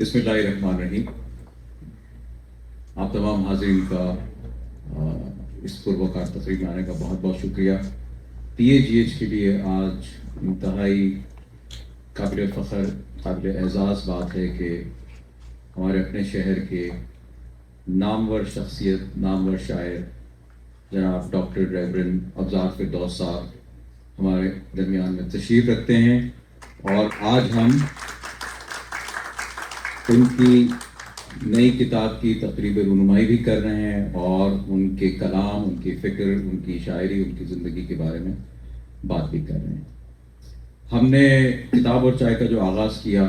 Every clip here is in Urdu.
بسم اللہ الرحمن الرحیم. آپ تمام حاضرین کا اس پروقار تقریب میں آنے کا بہت بہت شکریہ. پی اے جی ایچ کے لیے آج انتہائی قابل فخر قابل اعزاز بات ہے کہ ہمارے اپنے شہر کے نامور شخصیت نامور شاعر جناب ڈاکٹر ریورنڈ افضال فردوس صاحب ہمارے درمیان میں تشریف رکھتے ہیں اور آج ہم ان کی نئی کتاب کی تقریب رونمائی بھی کر رہے ہیں اور ان کے کلام، ان کی فکر، ان کی شاعری، ان کی زندگی کے بارے میں بات بھی کر رہے ہیں. ہم نے کتاب اور چائے کا جو آغاز کیا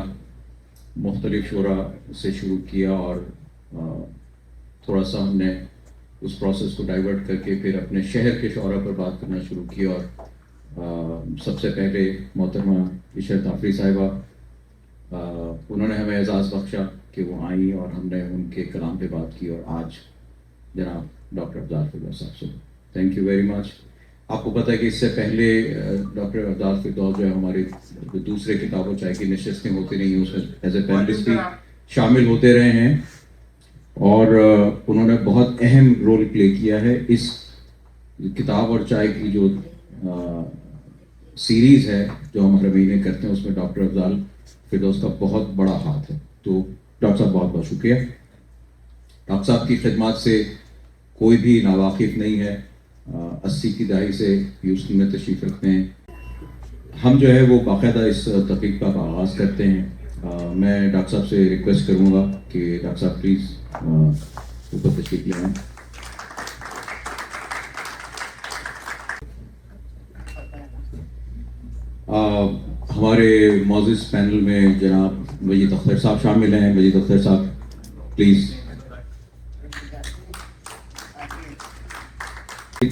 مختلف شعراء سے شروع کیا اور تھوڑا سا ہم نے اس پروسیس کو ڈائیورٹ کر کے پھر اپنے شہر کے شعراء پر بات کرنا شروع کیا اور سب سے پہلے محترمہ عشرت آفری صاحبہ انہوں نے ہمیں اعزاز بخشا کہ وہ آئیں اور ہم نے ان کے کلام پہ بات کی. اور آج جناب ڈاکٹر افضال فردوس صاحب سے تھینک یو ویری مچ. آپ کو پتہ ہے کہ اس سے پہلے ڈاکٹر افضال فردوس جو ہے ہماری دوسرے کتاب و چائے کی نشستیں ہوتی رہی ہیں، اس میں ایز اے پینلسٹ بھی شامل ہوتے رہے ہیں اور انہوں نے بہت اہم رول پلے کیا ہے. اس کتاب اور چائے کی جو سیریز ہے جو ہم ہر مہینے کرتے ہیں اس میں ڈاکٹر افضال فردوس کا بہت بڑا ہاتھ ہے. تو ڈاکٹر صاحب بہت بہت شکریہ. ڈاکٹر صاحب کی خدمات سے کوئی بھی ناواقف نہیں ہے. 80 کی دہائی سے ہیوسٹن میں تشریف رکھتے ہیں. ہم جو ہے وہ باقاعدہ اس تقریب کا آغاز کرتے ہیں. میں ڈاکٹر صاحب سے ریکویسٹ کروں گا کہ ڈاکٹر صاحب پلیز اوپر تشریف لے آئیں. ہمارے معزز پینل میں جناب مجید اختر صاحب شامل ہیں. مجید اختر صاحب پلیز.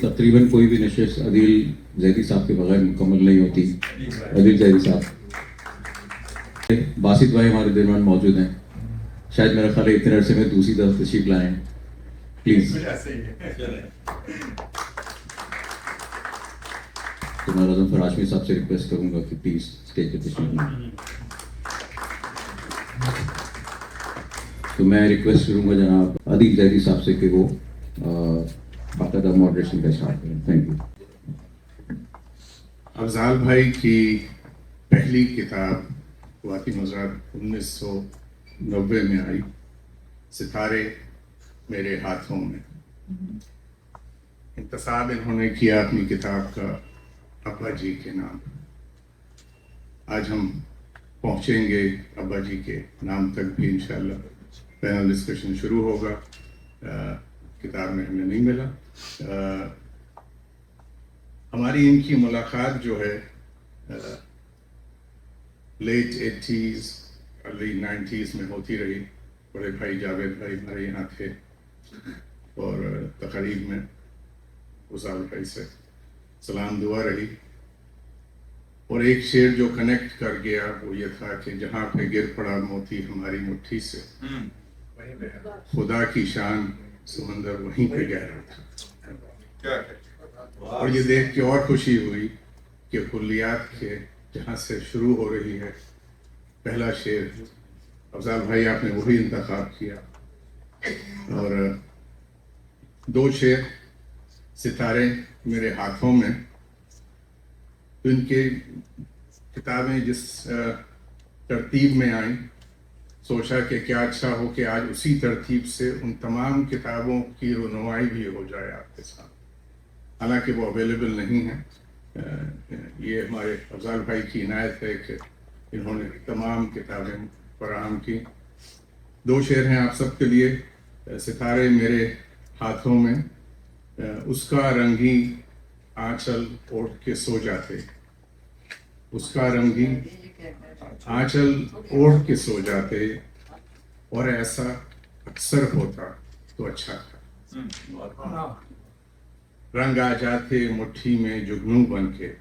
تقریباً کوئی بھی نشست عدیل زیدی صاحب کے بغیر مکمل نہیں ہوتی. عدیل زیدی صاحب. باسط بھائی ہمارے درمیان موجود ہیں. شاید میرا خیال ہے اتنے عرصے میں دوسری دفعہ تشریف لائیں. پلیز. تو میں اعظم فراشمی صاحب سے ریکویسٹ کروں گا کہ پلیز اسٹیج پہ تشریف لائیں. تو میں ریکویسٹ کروں گا جناب عدیل زیدی صاحب سے کہ وہ باقاعدہ ماڈریشن کا اسٹارٹ کریں. Thank you. افضال بھائی کی پہلی کتاب واقعی مذہب 1990 میں آئی، ستارے میرے ہاتھوں میں. انتصاب انہوں نے کیا اپنی کتاب کا ابا جی کے نام. آج ہم پہنچیں گے ابا جی کے نام تک بھی انشاءاللہ. پینل ڈسکشن شروع ہوگا. کتاب میں ہمیں نہیں ملا. ہماری ان کی ملاقات جو ہے لیٹ 80s ارلی 90s میں ہوتی رہی. بڑے بھائی جاوید بھائی ہمارے یہاں تھے اور تقریب میں وصال بھائی سے سلام دعا رہی. اور ایک شعر جو کنیکٹ کر گیا وہ یہ تھا کہ جہاں پہ گر پڑا موتی ہماری مٹھی سے، خدا کی شان سمندر وہیں پہ گہرا تھا. اور یہ دیکھ کے اور خوشی ہوئی کہ کلیات کے جہاں سے شروع ہو رہی ہے پہلا شعر افضال بھائی آپ نے وہی انتخاب کیا. اور دو شعر ستارے میرے ہاتھوں میں. ان کے کتابیں جس ترتیب میں آئیں سوچا کہ کیا اچھا ہو کہ آج اسی ترتیب سے ان تمام کتابوں کی رونمائی بھی ہو جائے آپ کے ساتھ. حالانکہ وہ اویلیبل نہیں ہیں. یہ ہمارے افضال بھائی کی عنایت ہے کہ انہوں نے تمام کتابیں فراہم کی. دو شعر ہیں آپ سب کے لیے. ستارے میرے ہاتھوں میں. اس کا رنگی آنچل اوڑھ کے سو جاتے، اس کا رنگی آنچل اوڑھ کے سو جاتے، اور ایسا اکثر ہوتا تو اچھا تھا. رنگ آ جاتے مٹھی میں جگنو بن کے،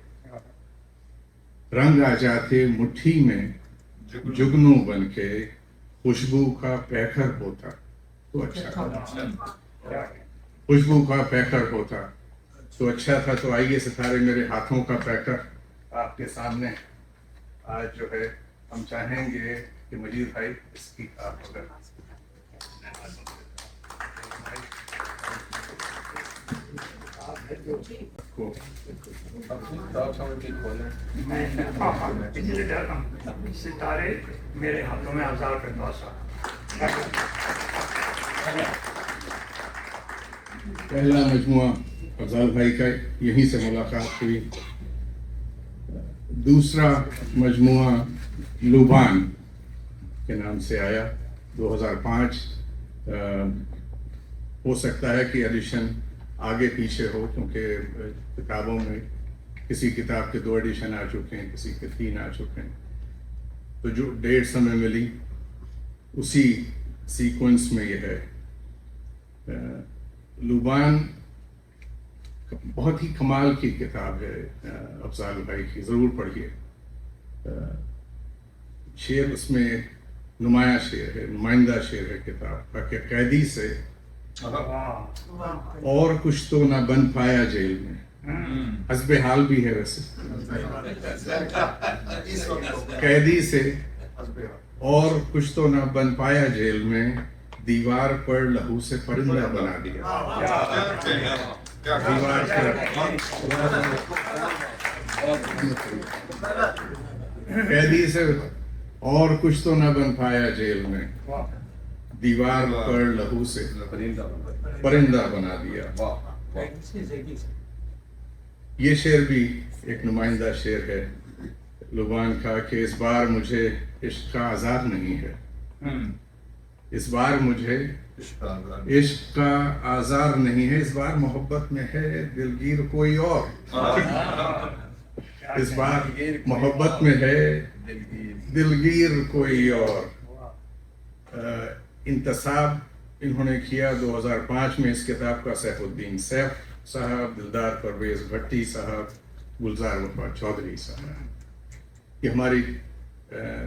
رنگ آ جاتے مٹھی میں جگنو بن کے، خوشبو کا پیکر ہوتا تو اچھا تھا. خوشبو کا پیکر ہوتا تو اچھا تھا. تو آئیے ستارے میرے ہاتھوں کا پیکر آپ کے سامنے آج جو ہے ہم چاہیں گے کہ مجید بھائی اس کی آپ اگر کو ستارے میرے ہاتھوں میں افضال فردوس پہلا مجموعہ افضال بھائی کا یہیں سے ملاقات ہوئی. دوسرا مجموعہ لوبان کے نام سے آیا 2005. ہو سکتا ہے کہ ایڈیشن آگے پیچھے ہو کیونکہ کتابوں میں کسی کتاب کے 2 ایڈیشن آ چکے ہیں, کسی کے 3 آ چکے ہیں. تو جو ڈیٹ ہمیں ملی اسی سیکوینس میں یہ ہے. لوبان بہت ہی کمال کی کتاب ہے افضال بھائی کی, ضرور پڑھیے. شعر اس میں نمایاں شعر ہے, نمائندہ شعر ہے کتاب کا کہ قیدی سے اور کچھ تو نہ بن پایا جیل میں. حسب حال بھی ہے ویسے, قیدی سے اور کچھ تو نہ بن پایا جیل میں, دیوار پر لہو سے پرندہ بنا دیا. دیوار پر قیدی سے اور کچھ تو نہ بن پایا جیل میں, دیوار پر لہو سے پرندہ بنا دیا. یہ شعر بھی ایک نمائندہ شعر ہے لوبان کا کہ اس بار مجھے عشق کا آزار نہیں ہے, اس بار مجھے عشق کا آزار نہیں ہے, اس بار محبت میں ہے دلگیر کوئی اور, اس بار محبت میں ہے دلگیر کوئی اور. انتصاب انہوں نے کیا 2005 میں اس کتاب کا سیف الدین سیف صاحب, دلدار پرویز بھٹی صاحب, گلزار وفا چودھری صاحب. یہ ہماری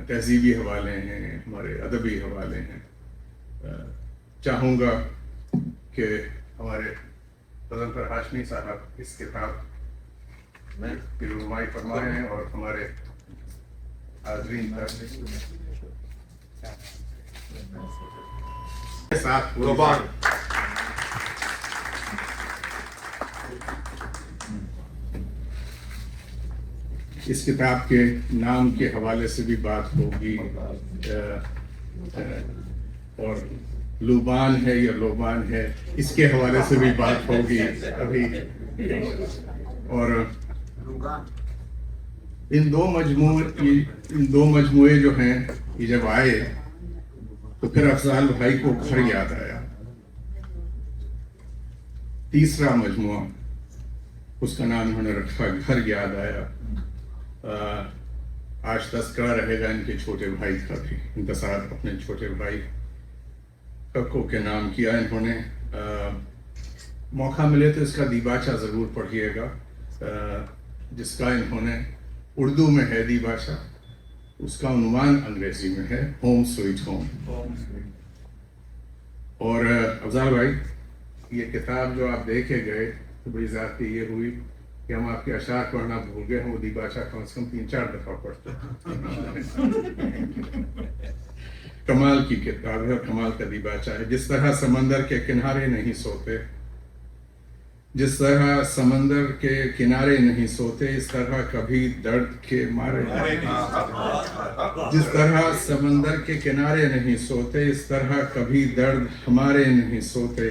تہذیبی حوالے ہیں, ہمارے ادبی حوالے ہیں. چاہوں گا کہ ہمارے غضنفر ہاشمی صاحب اس کتاب میں رونمائی فرمائیں اور ہمارے حاضرین ساتھ اس کتاب کے نام کے حوالے سے بھی بات ہوگی, اور لوبان ہے یا لوبان ہے اس کے حوالے سے بھی بات ہوگی ابھی. اور ان دو مجموعے جو ہیں یہ جب آئے تو پھر افضال بھائی کو گھر یاد آیا. تیسرا مجموعہ اس کا نام انہوں نے رکھا گھر یاد آیا. آج تذکرہ رہے گا ان کے چھوٹے بھائی کا بھی. انتصار اپنے چھوٹے بھائی ککو کے نام کیا انہوں نے. موقع ملے تو اس کا دیباچہ ضرور پڑھیے گا, جس کا انہوں نے اردو میں ہے دیباچہ, اس کا عنوان انگریزی میں ہے ہوم سویٹ ہوم. اور افضال بھائی یہ کتاب جو آپ دے کے گئے تو بڑی زیادتی یہ ہوئی کہ ہم آپ کے اشعار پڑھنا بھول گئے. ہم وہ دیباچہ کم سے کم 3-4 دفعہ پڑھتے ہیں. کمال کی کتاب ہے اور کمال کا دیباچہ ہے. جس طرح سمندر کے کنارے نہیں سوتے, جس طرح سمندر کے کنارے نہیں سوتے, اس طرح کبھی درد کے مارے جس طرح سمندر کے کنارے نہیں سوتے, اس طرح کبھی درد ہمارے نہیں سوتے.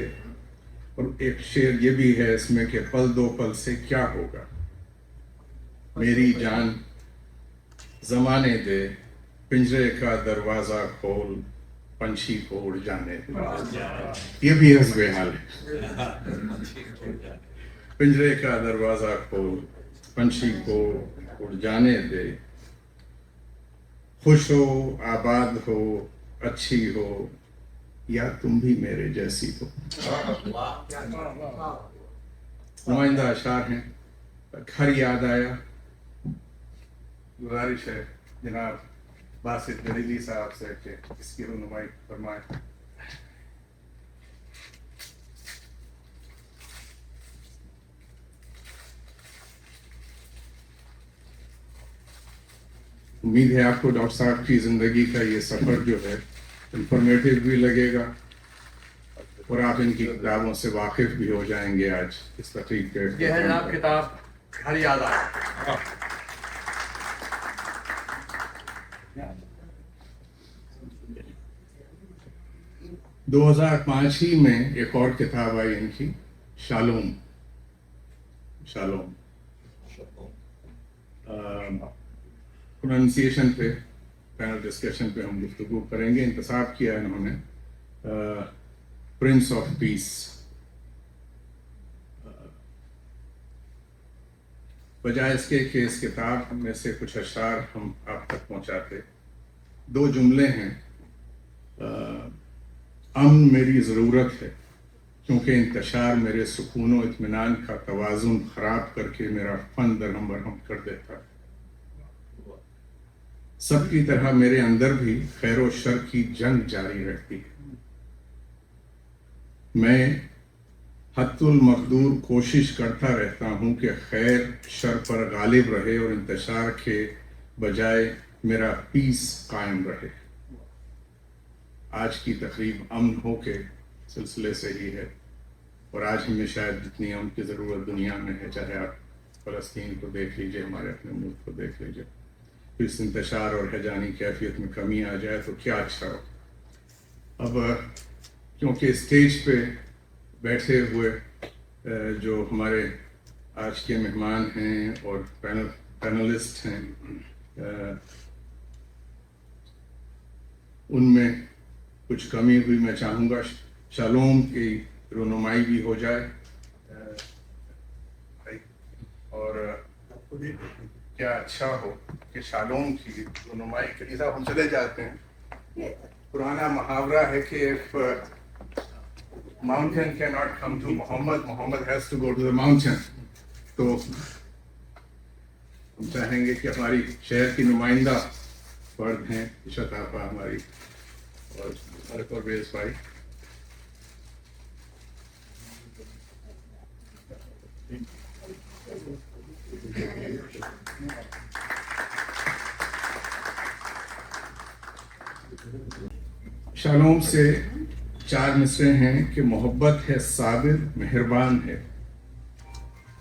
اور ایک شعر یہ بھی ہے اس میں کہ پل دو پل سے کیا ہوگا, میری جان زمانے دے, پنجرے کا دروازہ کھول, پنچھی کو اڑ جانے دے. یہ بھی حسب حال ہے. پنجرے کا دروازہ کھول, پنچھی کو اڑ جانے دے, خوش ہو, آباد ہو, اچھی ہو, یا تم بھی میرے جیسی ہو. نمائندہ اشعار ہیں. گھر یاد آیا. گزارش ہے جناب باسط جلیلی صاحب سے کہ اس کی رونمائی فرمائیں. امید ہے آپ کو ڈاکٹر صاحب کی زندگی کا یہ سفر جو ہے انفارمیٹیو بھی لگے گا اور آپ ان کی کتابوں سے واقف بھی ہو جائیں گے آج اس تقریب کے یہ ہے جناب کتاب ہر یاد آئے. 2005 ہی میں ایک اور کتاب آئی ان کی شالوم. پروننسیشن پہ پینل ڈسکشن پہ ہم گفتگو کریں گے. انتصاب کیا انہوں نے پرنس آف پیس. بجائے اس کے کہ اس کتاب میں سے کچھ اشعار ہم آپ تک پہنچاتے، 2 جملے ہیں. امن میری ضرورت ہے کیونکہ انتشار میرے سکون و اطمینان کا توازن خراب کر کے میرا فن درہم برہم کر دیتا ہے. سب کی طرح میرے اندر بھی خیر و شر کی جنگ جاری رہتی ہے. میں حد المقدور کوشش کرتا رہتا ہوں کہ خیر شر پر غالب رہے اور انتشار کے بجائے میرا پیس قائم رہے. آج کی تقریب امن ہو کے سلسلے سے ہی ہے اور آج ہمیں شاید جتنی امن کی ضرورت دنیا میں ہے، چاہے آپ فلسطین کو دیکھ لیجئے، ہمارے اپنے ملک کو دیکھ لیجئے، اس انتشار اور ہیجانی کیفیت میں کمی آ جائے تو کیا اچھا ہو. اب کیونکہ اسٹیج پہ بیٹھے ہوئے جو ہمارے آج کے مہمان ہیں اور پینلسٹ ہیں، ان میں کچھ کمی ہوئی، میں چاہوں گا شالوم کی رونمائی بھی ہو جائے. اور کیا اچھا ہو کہ شالوم کی رونمائی کے لیے ہم چلے جاتے ہیں. پرانا محاورہ ہے کہ if mountain cannot come to Muhammad has to go to the mountain. تو ہم چاہیں گے کہ ہماری شہر کی نمائندہ فرد ہیں عشرت آپا ہماری اور پرویز بھائی. شالوم سے 4 مصرے ہیں کہ محبت ہے صابر مہربان ہے،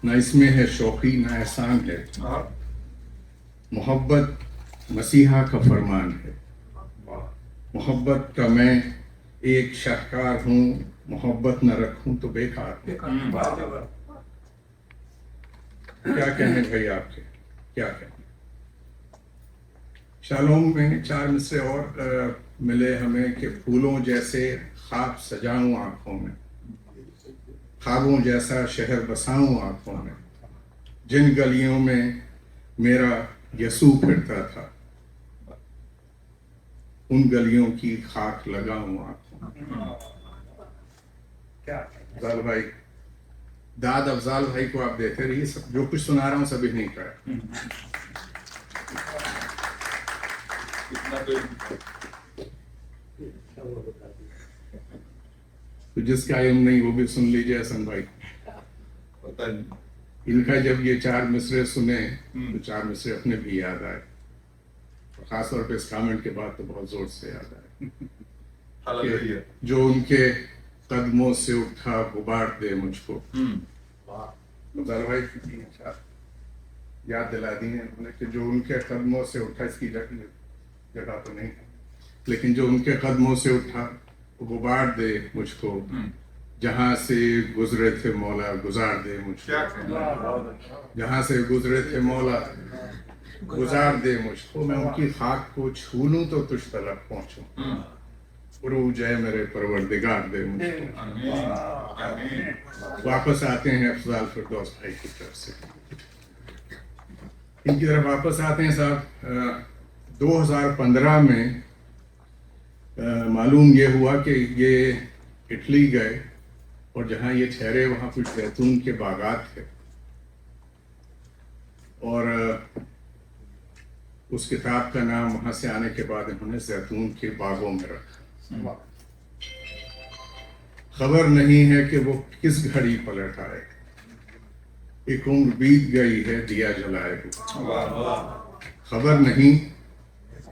نہ اس میں ہے شوخی نہ احسان ہے. محبت مسیحا کا فرمان ہے. محبت کا میں ایک شاہکار ہوں، محبت نہ رکھوں تو بیکار ہوں. کیا کہیں بھائی آپ کے، کیا کہیں. شالوم میں 4 مصرے اور ملے ہمیں کہ پھولوں جیسے خواب سجاؤں آنکھوں میں، خوابوں جیسا شہر بساؤں آنکھوں میں، جن گلیوں میں میرا یسوع پھرتا تھا ان گلیوں کی خاک لگاؤں آنکھوں میں. کیا افضال بھائی، داد افضال بھائی کو آپ دیتے رہیے. سب جو کچھ سنا رہا ہوں سبھی نہیں کہا. تو جس کا علم نہیں وہ بھی سن لیجیے. حسن بھائی، ان کا جب یہ 4 مصرے سنے تو 4 مصرے اپنے بھی یاد آئے، اور خاص طور پہ اس کامنٹ کے بعد تو بہت زور سے یاد آئے کہ جو ان کے قدموں سے اٹھا غبار دے مجھ کو. بھائی یاد دلا دی انہوں نے کہ جو ان کے قدموں سے اٹھا، اس کی جگہ تو نہیں لیکن جو ان کے قدموں سے اٹھا غبار دے مجھ کو، جہاں سے گزرے تھے مولا گزار دے مجھ کو. جہاں سے گزرے تھے مولا گزار دے مجھ کو. میں ان کی خاک کو چھو لوں تو تجھ تلک پہنچوں. عروج ہے میرے پروردگار دے مجھ کو. واپس آتے ہیں افضال فردوس بھائی کی طرف سے، ان کی طرف واپس آتے ہیں. صاحب 2015 میں معلوم یہ ہوا کہ یہ اٹلی گئے اور جہاں یہ ٹھہرے وہاں کچھ زیتون کے باغات تھے، اور اس کتاب کا نام وہاں سے آنے کے بعد انہوں نے زیتون کے باغوں میں رکھا. خبر نہیں ہے کہ وہ کس گھڑی پلٹ آئے، ایک عمر بیت گئی ہے دیا جلائے ہوئے. خبر نہیں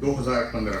2015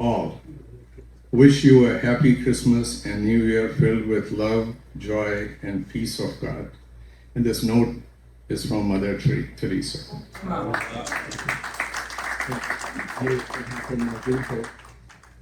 all. Wish you a happy Christmas and New Year filled with love, joy, and peace of God. And this note is from Mother Teresa.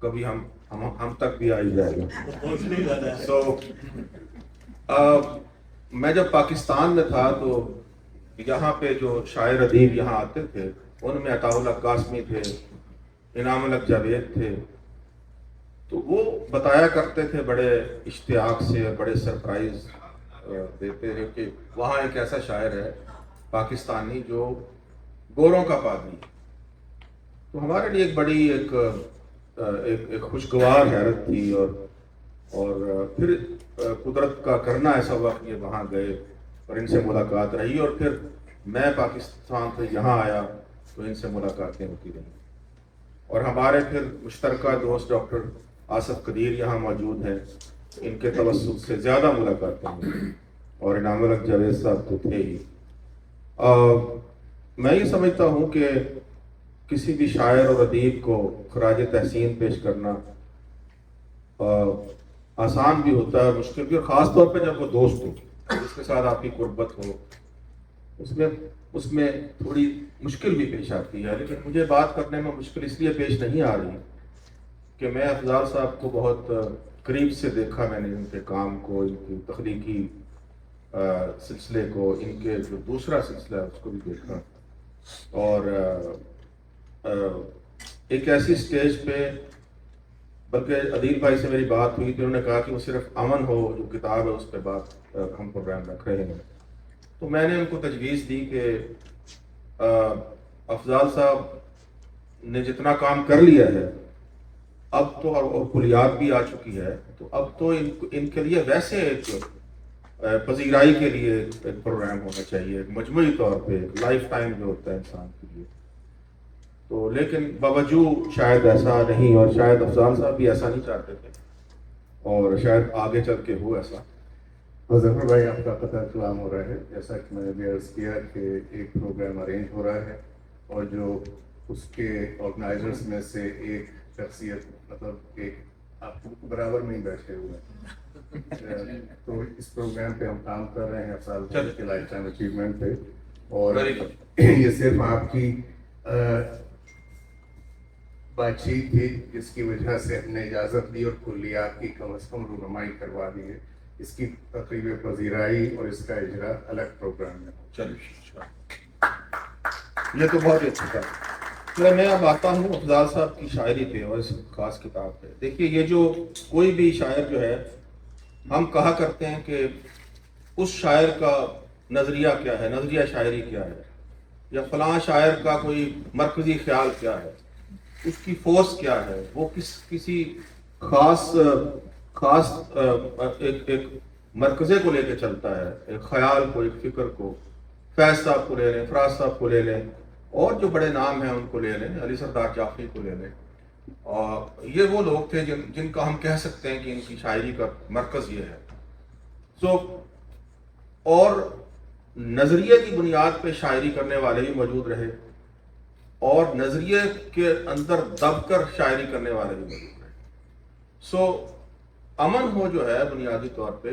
کبھی ہم تک بھی آ ہی جائے گا. سو میں جب پاکستان میں تھا تو یہاں پہ جو شاعر ادیب یہاں آتے تھے ان میں عطاء اللہ قاسمی تھے, انعام الحق جاوید تھے. تو وہ بتایا کرتے تھے بڑے اشتیاق سے, بڑے سرپرائز دیتے ہیں کہ وہاں ایک ایسا شاعر ہے پاکستانی جو گوروں کا پادری. تو ہمارے لیے ایک بڑی ایک خوشگوار حیرت تھی, اور پھر قدرت کا کرنا ایسا ہوا کہ یہ وہاں گئے اور ان سے ملاقات رہی, اور پھر میں پاکستان سے یہاں آیا تو ان سے ملاقاتیں ہوتی رہیں. اور ہمارے پھر مشترکہ دوست ڈاکٹر آصف قدیر یہاں موجود ہیں, ان کے توسط سے زیادہ ملاقاتیں ہوئی, اور انعام الحق جاوید صاحب تو تھے ہی. میں یہ سمجھتا ہوں کہ کسی بھی شاعر اور ادیب کو خراج تحسین پیش کرنا آسان بھی ہوتا ہے, مشکل بھی, اور خاص طور پہ جب وہ دوست ہو, جس کے ساتھ آپ کی قربت ہو, اس میں تھوڑی مشکل بھی پیش آتی ہے. لیکن مجھے بات کرنے میں مشکل اس لیے پیش نہیں آ رہی کہ میں افضال صاحب کو بہت قریب سے دیکھا, میں نے ان کے کام کو, ان کی تخلیقی سلسلے کو, ان کے جو دوسرا سلسلہ ہے اس کو بھی دیکھا. اور ایک ایسی سٹیج پہ, بلکہ عدیل بھائی سے میری بات ہوئی تو انہوں نے کہا کہ وہ صرف امن ہو جو کتاب ہے اس پہ بات ہم پروگرام رکھ رہے ہیں. تو میں نے ان کو تجویز دی کہ افضال صاحب نے جتنا کام کر لیا ہے اب تو, اور کلیات بھی آ چکی ہے, تو اب تو ان کے لیے ویسے ایک پذیرائی کے لیے ایک پروگرام ہونا چاہیے, مجموعی طور پہ لائف ٹائم جو ہوتا ہے انسان کے لیے. تو لیکن باوجود شاید ایسا نہیں, اور شاید افضال صاحب بھی ایسا نہیں چاہتے تھے, اور شاید آگے چل کے ہو ایسا. ظفر بھائی, آپ کا پتہ کلام ہو رہا ہے, جیسا کہ میں نے بھی عرض کیا کہ ایک پروگرام ارینج ہو رہا ہے, اور جو اس کے آرگنائزرز میں سے ایک شخصیت, مطلب ایک آپ برابر میں ہی بیٹھے ہوئے ہیں, تو اس پروگرام پہ ہم کام کر رہے ہیں افضال بھائی کے لائف ٹائم اچیومنٹ پہ, اور یہ صرف آپ کی بات چیت تھی جس کی وجہ سے ہم نے اجازت دی اور کلیات کی کم از کم رونمائی کروا دی ہے. اس کی تقریب پذیرائی اور اس کا اجرا الگ پروگرام میں. چلیے, یہ تو بہت اچھا تھا. چلے میں اب آتا ہوں افضال صاحب کی شاعری پہ اور اس خاص کتاب پہ. دیکھیے, یہ جو کوئی بھی شاعر جو ہے, ہم کہا کرتے ہیں کہ اس شاعر کا نظریہ کیا ہے, نظریہ شاعری کیا ہے, یا فلاں شاعر کا کوئی مرکزی خیال کیا ہے, اس کی فورس کیا ہے, وہ کسی خاص ایک مرکزے کو لے کے چلتا ہے, ایک خیال کو, ایک فکر کو. فیض صاحب کو لے لیں, فراز صاحب کو لے لیں, اور جو بڑے نام ہیں ان کو لے لیں, علی سردار جعفری کو لے لیں. اور یہ وہ لوگ تھے جن کا ہم کہہ سکتے ہیں کہ ان کی شاعری کا مرکز یہ ہے. اور نظریے کی بنیاد پہ شاعری کرنے والے بھی موجود رہے, اور نظریے کے اندر دب کر شاعری کرنے والے بھی موجود رہے. امن ہو جو ہے بنیادی طور پہ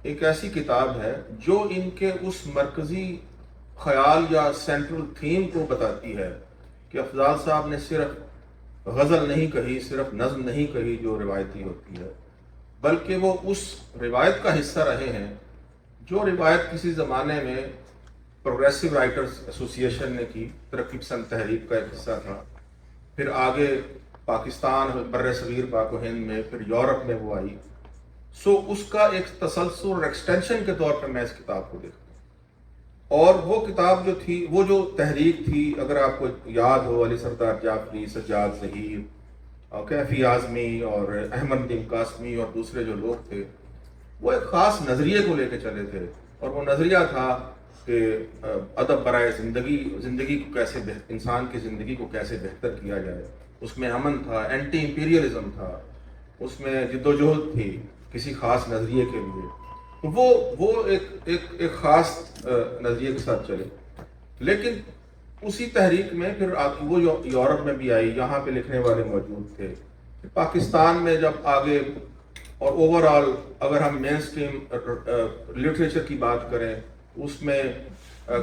ایک ایسی کتاب ہے جو ان کے اس مرکزی خیال یا سینٹرل تھیم کو بتاتی ہے کہ افضال صاحب نے صرف غزل نہیں کہی, صرف نظم نہیں کہی جو روایتی ہوتی ہے, بلکہ وہ اس روایت کا حصہ رہے ہیں جو روایت کسی زمانے میں پروگریسو رائٹرز ایسوسی ایشن نے کی, ترقی پسند تحریک کا ایک حصہ تھا. پھر آگے پاکستان, بر صغیر پاک و ہند میں, پھر یورپ میں وہ آئی. اس کا ایک تسلسل اور ایکسٹینشن کے طور پر میں اس کتاب کو دیکھتا ہوں. اور وہ کتاب جو تھی, وہ جو تحریک تھی, اگر آپ کو یاد ہو, علی سردار جعفری, سجاد ظہیر, کیفی اعظمی اور احمد ندیم قاسمی اور دوسرے جو لوگ تھے, وہ ایک خاص نظریے کو لے کے چلے تھے. اور وہ نظریہ تھا کہ ادب برائے زندگی کو کیسے, انسان کی زندگی کو کیسے بہتر کیا جائے. اس میں امن تھا, اینٹی امپیریلزم تھا, اس میں جدوجہد تھی کسی خاص نظریے کے لیے. وہ ایک خاص نظریے کے ساتھ چلے. لیکن اسی تحریک میں پھر وہ یورپ میں بھی آئی, یہاں پہ لکھنے والے موجود تھے. پاکستان میں جب آگے, اور اوور آل اگر ہم مین سٹریم لٹریچر کی بات کریں, اس میں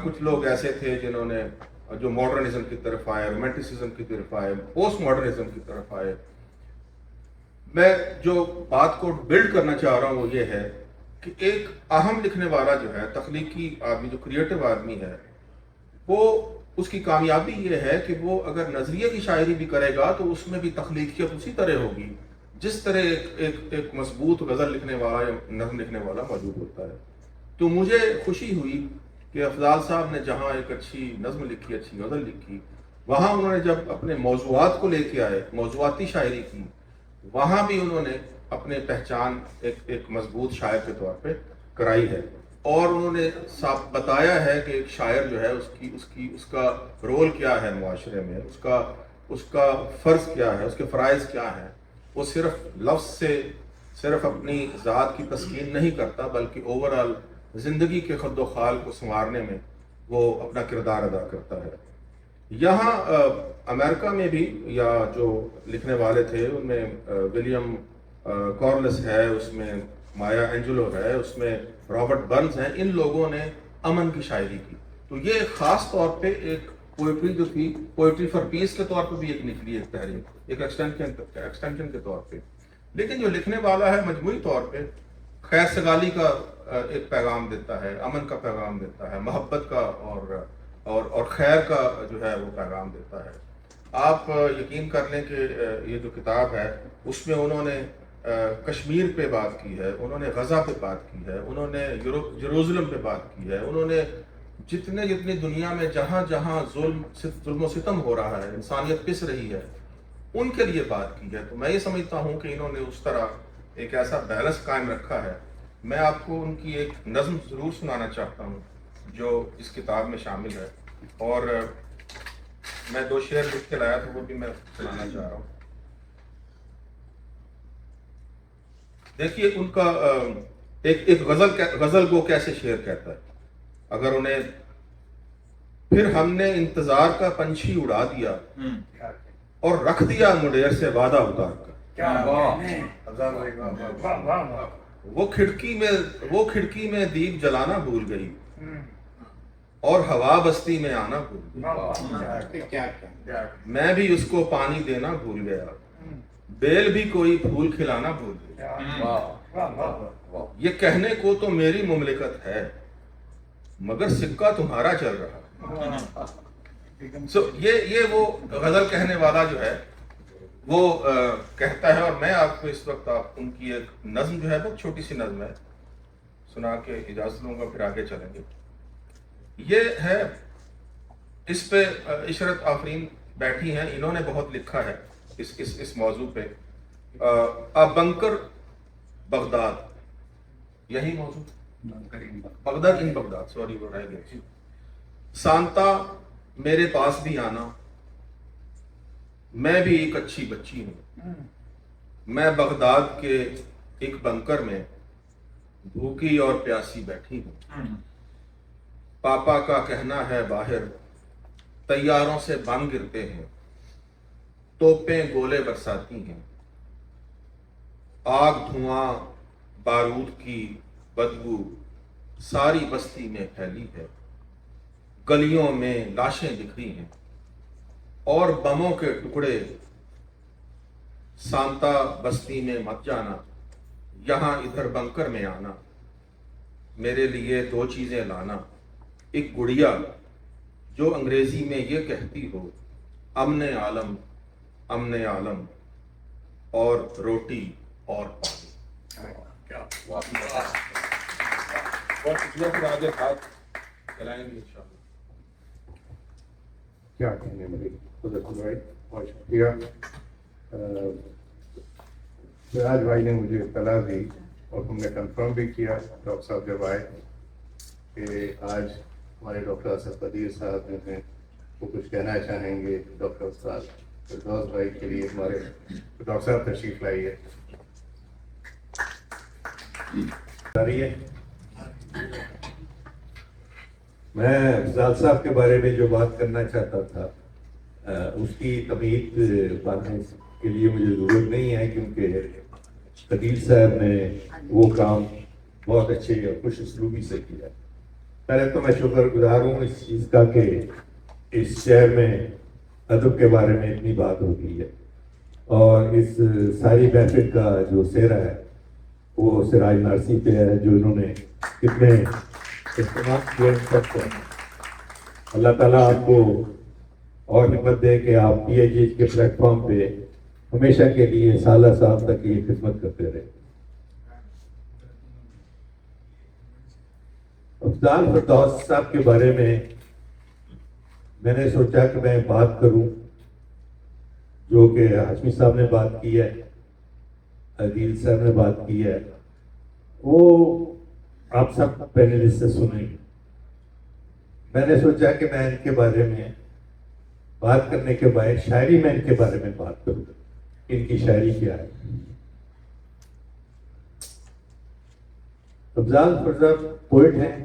کچھ لوگ ایسے تھے جنہوں نے جو ماڈرنزم کی طرف آئے, رومانٹسزم کی طرف آئے, پوسٹ ماڈرنزم کی طرف آئے. میں جو بات کو بلڈ کرنا چاہ رہا ہوں وہ یہ ہے کہ ایک اہم لکھنے والا جو ہے, تخلیقی آدمی, جو کریٹو آدمی ہے, وہ اس کی کامیابی یہ ہے کہ وہ اگر نظریے کی شاعری بھی کرے گا تو اس میں بھی تخلیقیت اسی طرح ہوگی جس طرح ایک مضبوط غزل لکھنے والا یا نظم لکھنے والا موجود ہوتا ہے. تو مجھے خوشی ہوئی کہ افضال صاحب نے جہاں ایک اچھی نظم لکھی, اچھی غزل لکھی, وہاں انہوں نے جب اپنے موضوعات کو لے کے آئے, موضوعاتی شاعری کی, وہاں بھی انہوں نے اپنے پہچان ایک مضبوط شاعر کے طور پہ کرائی ہے. اور انہوں نے بتایا ہے کہ ایک شاعر جو ہے اس کا رول کیا ہے معاشرے میں, اس کا فرض کیا ہے, اس کے فرائض کیا ہیں. وہ صرف لفظ سے صرف اپنی ذات کی تسکین نہیں کرتا بلکہ اوورآل زندگی کے خد و خال کو سنوارنے میں وہ اپنا کردار ادا کرتا ہے. یہاں امریکہ میں بھی یا جو لکھنے والے تھے ان میں ولیم کارلس ہے, اس میں مایا اینجلو ہے, اس میں رابرٹ برنز ہیں. ان لوگوں نے امن کی شاعری کی. تو یہ خاص طور پہ ایک پوئٹری جو تھی, پوئٹری فار پیس کے طور پہ بھی ایک نکلی ایک تحریک, ایک ایکسٹینشن کے طور پہ. لیکن جو لکھنے والا ہے مجموعی طور پہ خیر سگالی کا ایک پیغام دیتا ہے, امن کا پیغام دیتا ہے, محبت کا اور خیر کا جو ہے وہ پیغام دیتا ہے. آپ یقین کر لیں کہ یہ جو کتاب ہے اس میں انہوں نے کشمیر پہ بات کی ہے, انہوں نے غزہ پہ بات کی ہے, انہوں نے یروشلم پہ بات کی ہے, انہوں نے جتنی دنیا میں جہاں جہاں ظلم و ستم ہو رہا ہے, انسانیت پس رہی ہے, ان کے لیے بات کی ہے. تو میں یہ سمجھتا ہوں کہ انہوں نے اس طرح ایک ایسا بیلنس قائم رکھا ہے. میں آپ کو ان کی ایک نظم ضرور سنانا چاہتا ہوں جو اس کتاب میں شامل ہے, اور میں 2 شعر لکھ کے لایا تھا وہ بھی میں سنانا چاہ رہا ہوں. دیکھیے ان کا ایک غزل کو کیسے شعر کہتا ہے. اگر انہیں پھر ہم نے انتظار کا پنچھی اڑا دیا اور رکھ دیا مڈیر سے وعدہ اتار کر, وہ کھڑکی میں دیپ جلانا بھول گئی اور ہوا بستی میں آنا بھول گئی. میں بھی اس کو پانی دینا بھول گیا, بیل بھی کوئی پھول کھلانا بھول گئی. یہ کہنے کو تو میری مملکت ہے مگر سکہ تمہارا چل رہا. یہ وہ غزل کہنے والا جو ہے وہ کہتا ہے. اور میں آپ کو اس وقت ان کی ایک نظم جو ہے بہت چھوٹی سی نظم ہے سنا کے اجازت لوں گا, پھر آگے چلیں گے. یہ ہے, اس پہ عشرت آفرین بیٹھی ہیں, انہوں نے بہت لکھا ہے اس موضوع پہ. بنکر بغداد, یہی موضوع, بغداد ان بغداد, سوری وہ رہ گئی. سانتا میرے پاس بھی آنا, میں بھی ایک اچھی بچی ہوں. میں بغداد کے ایک بنکر میں بھوکی اور پیاسی بیٹھی ہوں. پاپا کا کہنا ہے باہر طیاروں سے بم گرتے ہیں, توپیں گولے برساتی ہیں, آگ دھواں بارود کی بدبو ساری بستی میں پھیلی ہے. گلیوں میں لاشیں بکھری ہیں اور بموں کے ٹکڑے. سانتا بستی میں مت جانا, یہاں ادھر بنکر میں آنا. میرے لیے 2 چیزیں لانا, ایک گڑیا جو انگریزی میں یہ کہتی ہو امن عالم امن عالم, اور روٹی اور پانی. پھر آگے بات چلائیں گے انشاءاللہ. کیا کہنے میری قدرت بھائی, بہت شکریہ. سراج بھائی نے مجھے اطلاع دی اور ہم نے کنفرم بھی کیا ڈاکٹر صاحب جب آئے کہ آج ہمارے ڈاکٹر اسد قدیر صاحب جو ہیں وہ کچھ کہنا چاہیں گے ڈاکٹر استاد فردوس بھائی کے لیے. ہمارے ڈاکٹر صاحب تشریف لائیے. میں افضال صاحب کے بارے میں جو بات کرنا چاہتا تھا اس کی تمہید پانے کے لیے مجھے ضرورت نہیں ہے, کیونکہ قدیر صاحب نے وہ کام بہت اچھے اور خوش اسلوبی سے کیا. پہلے تو میں شکر گزار ہوں اس چیز کا کہ اس شہر میں ادب کے بارے میں اتنی بات ہو گئی ہے، اور اس ساری محفل کا جو سہرا ہے وہ سراج نارسی پہ ہے، جو انہوں نے کتنے استعمال کیا ان سب کو۔ اللہ تعالیٰ آپ کو اور ہمت دے کہ آپ پی ایچ کے پلیٹ فارم پہ ہمیشہ کے لیے سالہ سال تک یہ خدمت کرتے رہے۔ افضال فردوس صاحب کے بارے میں نے سوچا کہ میں بات کروں، جو کہ ہاشمی صاحب نے بات کی ہے، عدیل صاحب نے بات کی ہے، وہ آپ سب پینلسٹ سے سنیں گے۔ میں نے سوچا کہ میں ان کے بارے میں بات کرنے کے بعد شاعری میں ان کے بارے میں بات کروں، ان کی شاعری کیا ہے۔ افضال فردوس پوئٹ ہیں،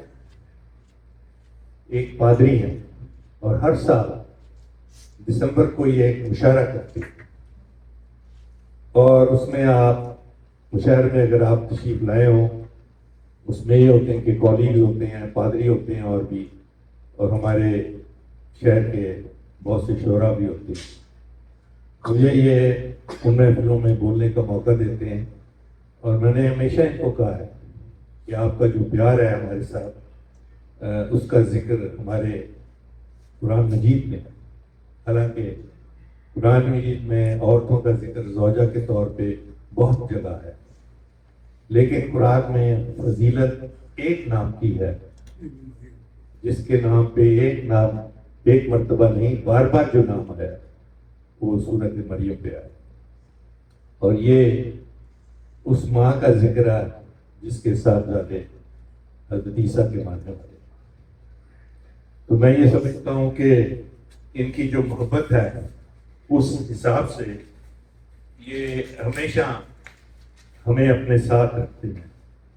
ایک پادری ہیں، اور ہر سال دسمبر کو یہ ایک مشاعرہ کرتے ہیں، اور اس میں آپ مشاعرے میں اگر آپ تشریف لائے ہوں، اس میں یہ ہوتے ہیں کہ کالیگز ہوتے ہیں، پادری ہوتے ہیں، اور بھی اور ہمارے شہر کے بہت سے شعراء بھی ہوتے ہیں۔ مجھے یہ ان محفلوں میں بولنے کا موقع دیتے ہیں، اور میں نے ہمیشہ ان کو کہا ہے کہ آپ کا جو پیار ہے ہمارے ساتھ، اس کا ذکر ہمارے قرآن مجید میں، حالانکہ قرآن مجید میں عورتوں کا ذکر زوجہ کے طور پہ بہت جگہ ہے، لیکن قرآن میں فضیلت ایک نام کی ہے، جس کے نام پہ ایک مرتبہ نہیں، بار بار جو نام ہے وہ سورۃ مریم پہ ہے، اور یہ اس ماں کا ذکر ہے جس کے ساتھ زیادہ حضرت عیسیٰ کے ماننے والے۔ تو میں یہ سمجھتا ہوں کہ ان کی جو محبت ہے اس حساب سے یہ ہمیشہ ہمیں اپنے ساتھ رکھتے ہیں۔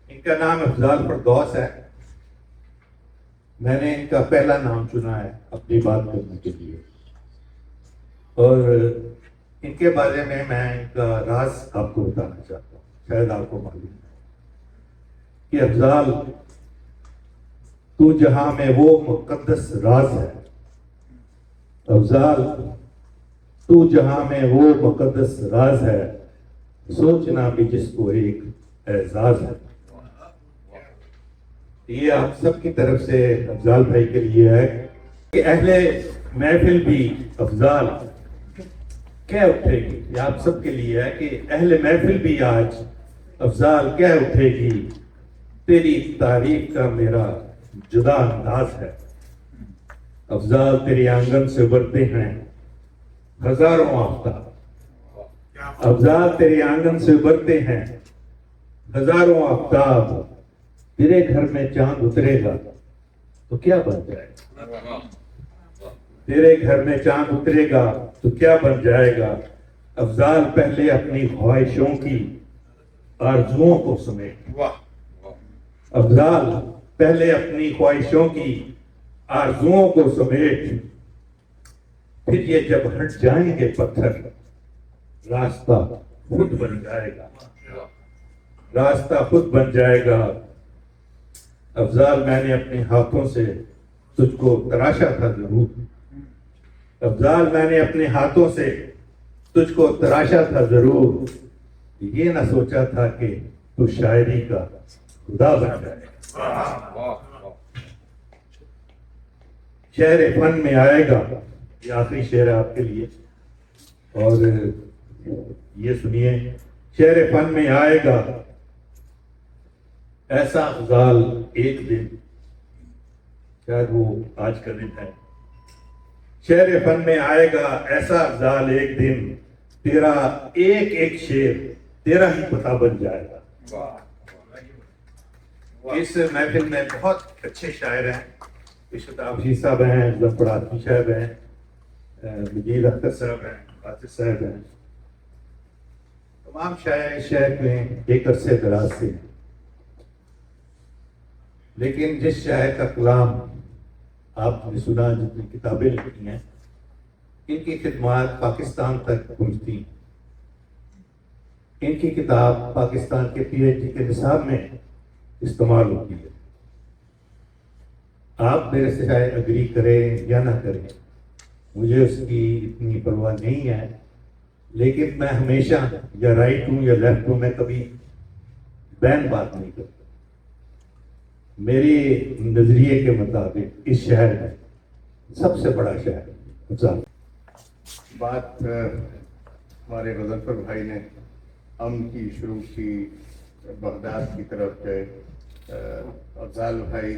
ان کا نام افضال فردوس ہے، میں نے ان کا پہلا نام چنا ہے اپنی بات کرنے کے لیے، اور ان کے بارے میں ان کا راز آپ کو بتانا چاہتا ہوں، شاید آپ کو معلوم ہے کہ افضال تو جہاں میں وہ مقدس راز ہے، افضال تو جہاں میں وہ مقدس راز ہے، سوچنا بھی جس کو ایک اعزاز ہے۔ یہ آپ سب کی طرف سے افضال بھائی کے لیے ہے کہ اہل محفل بھی افضال کہہ اٹھے گی، یہ آپ سب کے لیے ہے کہ اہل محفل بھی آج افضال کہہ اٹھے گی، تیری تعریف کا میرا جدا انداز ہے۔ افضال تیری آنگن سے ابھرتے ہیں ہزاروں آفتاب، افضال تیری آنگن سے ابھرتے ہیں ہزاروں آفتاب، تیرے گھر میں چاند اترے گا تو کیا بن جائے گا، تیرے گھر میں چاند اترے گا تو کیا بن جائے گا۔ افضال پہلے اپنی خواہشوں کی آرزوؤں کو سمیٹ، افضال پہلے اپنی خواہشوں کی آرزوؤں کو سمیٹ، پھر یہ جب ہٹ جائیں گے پتھر راستہ خود بن جائے گا، راستہ خود بن جائے گا۔ افضال میں نے اپنے ہاتھوں سے تجھ کو تراشا تھا ضرور، افضال میں نے اپنے ہاتھوں سے تجھ کو تراشا تھا ضرور، یہ نہ سوچا تھا کہ تو شاعری کا خدا بن جائے گا۔ شہر فن میں آئے گا، یہ آخری شعر ہے آپ کے لیے، اور یہ سنیے۔ شہر فن میں آئے گا ایسا افضال ایک دن، شاید وہ آج کا دن ہے، شہر فن میں آئے گا ایسا افضال ایک دن، تیرا ایک ایک شعر تیرا ہی پتہ بن جائے گا۔ اس محفل میں بہت اچھے شاعر ہیں، اشتاف جی صاحب ہیں، ظفر آتمی صاحب ہیں، مجید اختر صاحب ہیں، آصف صاحب ہیں، تمام شاعر شہر میں ایک عرصے دراز سے ہیں، لیکن جس شاعر کا کلام آپ نے سنا، جتنی کتابیں لکھی ہیں، ان کی خدمات پاکستان تک پہنچتی ہیں، ان کی کتاب پاکستان کے پی ایچ ڈی کے نصاب میں استعمال ہوتی ہے۔ آپ میرے سے چاہے اگری کریں یا نہ کریں، مجھے اس کی اتنی پرواہ نہیں ہے، لیکن میں ہمیشہ یا رائٹ ہوں یا لیفٹ ہوں، میں کبھی بین بات نہیں کرتا۔ میرے نظریے کے مطابق اس شہر میں سب سے بڑا شہر افضال۔ بات ہمارے غضنفر بھائی نے امن کی شروع کی، بغداد کی طرف گئے۔ افضال بھائی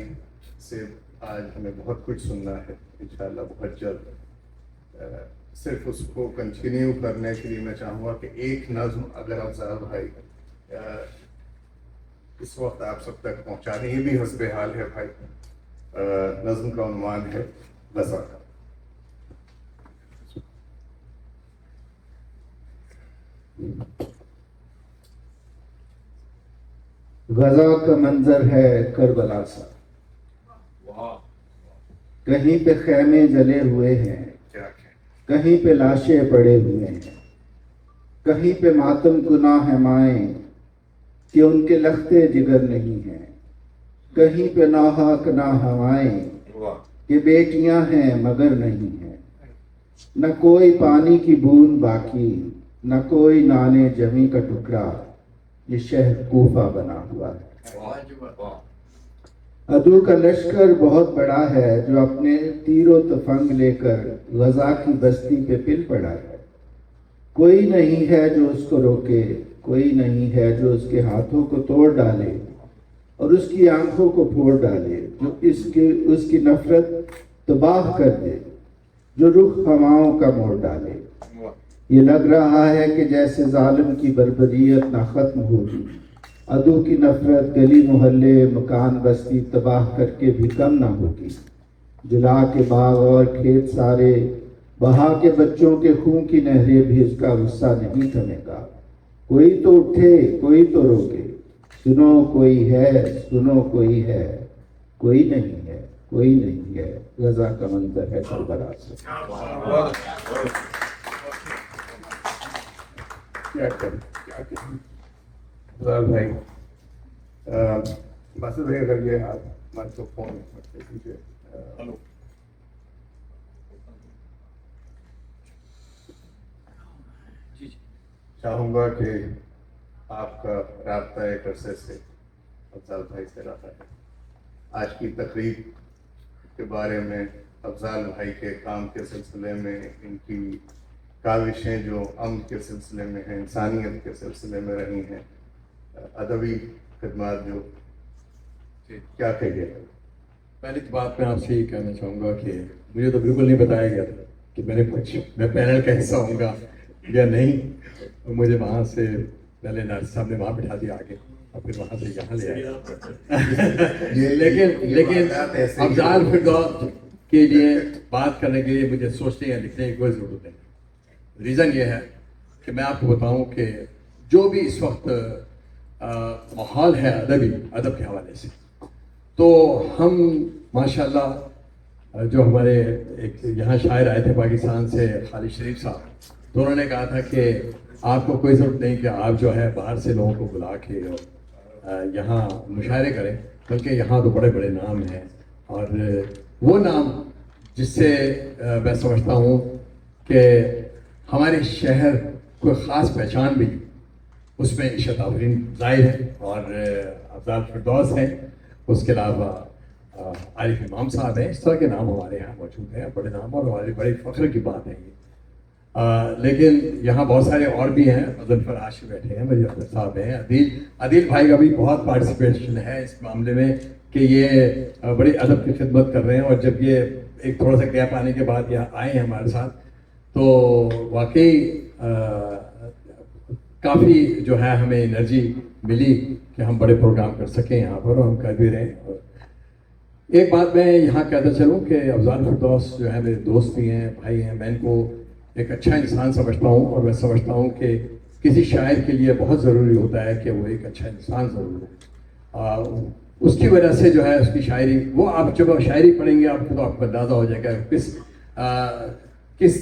سے آج ہمیں بہت کچھ سننا ہے، انشاءاللہ بہت جلد۔ صرف اس کو کنٹینیو کرنے کے لیے میں چاہوں گا کہ ایک نظم اگر افضال بھائی اس وقت آپ سب تک پہنچانے، یہ بھی حسب حال ہے بھائی۔ نظم کا عنوان ہے غزہ۔ غزہ کا منظر ہے کربلا سا، کہیں پہ خیمے جلے ہوئے ہیں، کہیں پہ لاشیں پڑے ہوئے ہیں، کہیں پہ ماتم گناہ ہے مائیں کہ ان کے لختے جگر نہیں ہیں، کہیں پہ ناحق نہ ہوائیں کہ بیٹیاں ہیں مگر نہیں ہیں، نہ کوئی پانی کی بوند باقی، نہ کوئی نانے جمی کا ٹکڑا، یہ شہر کوفہ بنا ہوا ہے۔ عدو کا لشکر بہت بڑا ہے جو اپنے تیر و تفنگ لے کر غزہ کی بستی پہ پل پڑا ہے۔ کوئی نہیں ہے جو اس کو روکے، کوئی نہیں ہے جو اس کے ہاتھوں کو توڑ ڈالے اور اس کی آنکھوں کو پھوڑ ڈالے، جو اس کی نفرت تباہ کر دے، جو رخ ہواؤں کا موڑ ڈالے۔ یہ لگ رہا ہے کہ جیسے ظالم کی بربریت نہ ختم ہوگی، عدو کی نفرت گلی محلے مکان بستی تباہ کر کے بھی کم نہ ہوگی۔ جلا کے باغ اور کھیت سارے، بہا کے بچوں کے خون کی نہریں بھی اس کا غصہ نہیں تھمے گا۔ کوئی تو اٹھے، کوئی تو روکے، سنو کوئی ہے، سنو کوئی ہے، کوئی نہیں ہے، کوئی نہیں ہے۔ غزہ کا منظر ہے کربلا سے۔ کیا کریں افضال بھائی؟ مسعود بھائی اگر یہ آپ مائکرو فون دے دیجیے۔ چاہوں گا کہ آپ کا رابطہ ایک عرصے سے افضال بھائی سے رہا ہے۔ آج کی تقریب کے بارے میں افضال بھائی کے کام کے سلسلے میں، ان کی کاوشیں جو امن کے سلسلے میں ہیں، انسانیت کے سلسلے میں رہی ہیں، ادبی خدمات جو، کیا کہیے؟ پہلی بات میں آپ سے یہ کہنا چاہوں گا کہ مجھے تو بالکل نہیں بتایا گیا تھا کہ میں پینل کا حصہ ہوں گا یا نہیں۔ مجھے وہاں سے پہلے نارس صاحب نے وہاں بٹھا دیا آگے، اور پھر وہاں سے یہاں لے آئے۔ لیکن افضال فردوس کے لیے بات کرنے کے لیے مجھے سوچنے یا لکھنے کی کوئی ضرورت نہیں۔ ریزن یہ ہے کہ میں آپ کو بتاؤں کہ جو بھی اس وقت ماحول ہے ادب کے حوالے سے، تو ہم ماشاءاللہ جو ہمارے ایک یہاں شاعر آئے تھے پاکستان سے، خالد شریف صاحب، تو انہوں نے کہا تھا کہ آپ کو کوئی ضرورت نہیں کہ آپ جو ہے باہر سے لوگوں کو بلا کے یہاں مشاعرے کریں، بلکہ یہاں تو بڑے بڑے نام ہیں، اور وہ نام جس سے میں سمجھتا ہوں کہ ہمارے شہر کوئی خاص پہچان بھی، اس میں عشرت آفرین ظاہر ہے اور افضال فردوس ہیں، اس کے علاوہ عارف امام صاحب ہیں۔ اس طرح کے نام ہمارے یہاں موجود ہیں، بڑے نام، اور ہمارے بڑے فخر کی بات ہے یہ۔ لیکن یہاں بہت سارے اور بھی ہیں، غضنفر عاشق بیٹھے ہیں، میرے اختر صاحب ہیں، عدیل بھائی کا بھی بہت پارٹیسپیشن ہے اس معاملے میں کہ یہ بڑی ادب کی خدمت کر رہے ہیں، اور جب یہ ایک تھوڑا سا گیپ آنے کے بعد یہ آئے ہیں ہمارے ساتھ، تو واقعی کافی جو ہے ہمیں انرجی ملی کہ ہم بڑے پروگرام کر سکیں یہاں پر، اور ہم کر بھی رہے ہیں۔ ایک بات میں یہاں کہتا چلوں کہ افضال فردوس جو ہے میرے دوست بھی ہیں، بھائی ہیں، میں ان کو ایک اچھا انسان سمجھتا ہوں، اور میں سمجھتا ہوں کہ کسی شاعر کے لیے بہت ضروری ہوتا ہے کہ وہ ایک اچھا انسان ضرور ہو۔ اس کی وجہ سے جو ہے اس کی شاعری، وہ آپ جب شاعری پڑھیں گے آپ کو تو آپ کو اندازہ ہو جائے گا کس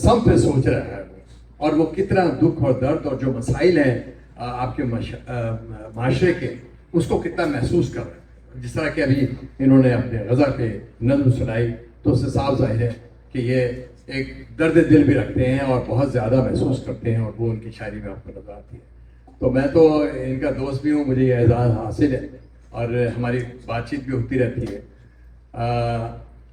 سم پہ سوچ رہا ہے وہ، اور وہ کتنا دکھ اور درد اور جو مسائل ہیں آپ کے معاشرے کے، اس کو کتنا محسوس کر رہے ہیں۔ جس طرح کہ ابھی انہوں نے اپنے غزہ پہ نظم سنائی، تو اس سے صاف ظاہر ہے کہ یہ ایک درد دل بھی رکھتے ہیں اور بہت زیادہ محسوس کرتے ہیں، اور وہ ان کی شاعری میں آپ کو نظر آتی ہے. تو میں تو ان کا دوست بھی ہوں، مجھے یہ اعزاز حاصل ہے اور ہماری بات چیت بھی ہوتی رہتی ہے.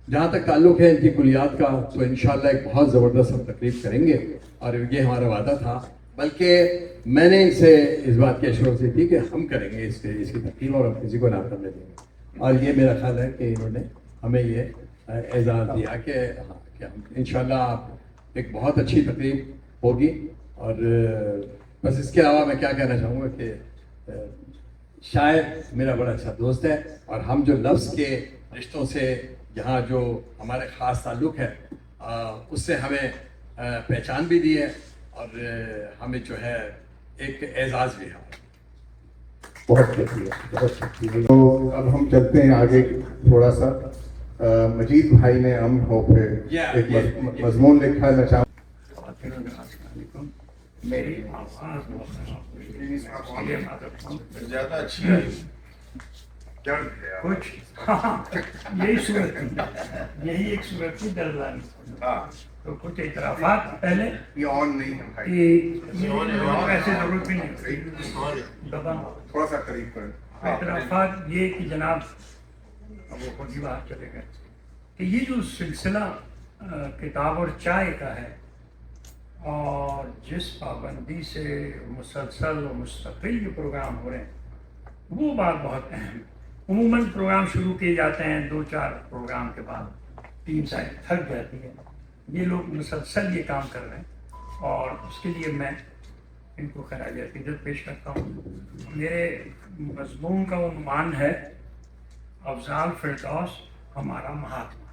جہاں تک تعلق ہے ان کی کلیات کا، تو انشاءاللہ ایک بہت زبردست ہم تقریب کریں گے، اور یہ ہمارا وعدہ تھا. بلکہ میں نے ان سے اس بات کی ایشورنس دی تھی کہ ہم کریں گے اس کی تقریب، اور ہم کسی کو نہ کرنے دیں گے. اور یہ میرا خیال ہے کہ انہوں نے ہمیں یہ اعزاز دیا کہ ہاں کہ ہم انشاءاللہ ایک بہت اچھی تقریب ہوگی. اور بس اس کے علاوہ میں کیا کہنا چاہوں گا کہ شاعر میرا بڑا اچھا دوست ہے، اور ہم جو لفظ کے رشتوں سے یہاں جو ہمارے خاص تعلق ہے اس سے ہمیں پہچان بھی دی ہے، اور ہمیں جو ہے ایک اعزاز بھی ہے. بہت شکریہ، بہت شکریہ. تو اب ہم چلتے ہیں آگے تھوڑا سا. مجید بھائی نے ہو پہ ایک مضمون لکھا ہے. میں چاہوں میری آواز زیادہ اچھی ہے. کچھ یہی صورت تھی، یہی ایک صورت تھی دردانی. تو کچھ اعترافات پہلے یہ آن نہیں ہے بھائی، کہ ایسے ضرورت بھی نہیں تھوڑا سا قریب کریں. اعترافات یہ کہ جناب اب وہ خود ہی بات چلے گئے کہ یہ جو سلسلہ کتاب اور چائے کا ہے، اور جس پابندی سے مسلسل و مستقل یہ پروگرام ہو رہے ہیں، وہ بات بہت اہم ہے. عموماً پروگرام شروع کیے جاتے ہیں 2-4 پروگرام کے بعد 3 سال تھک جاتی ہے. یہ لوگ مسلسل یہ کام کر رہے ہیں، اور اس کے لیے میں ان کو خراج عقیدت پیش کرتا ہوں. میرے مضمون کا عنوان ہے افضال فردوس ہمارا مہاتما.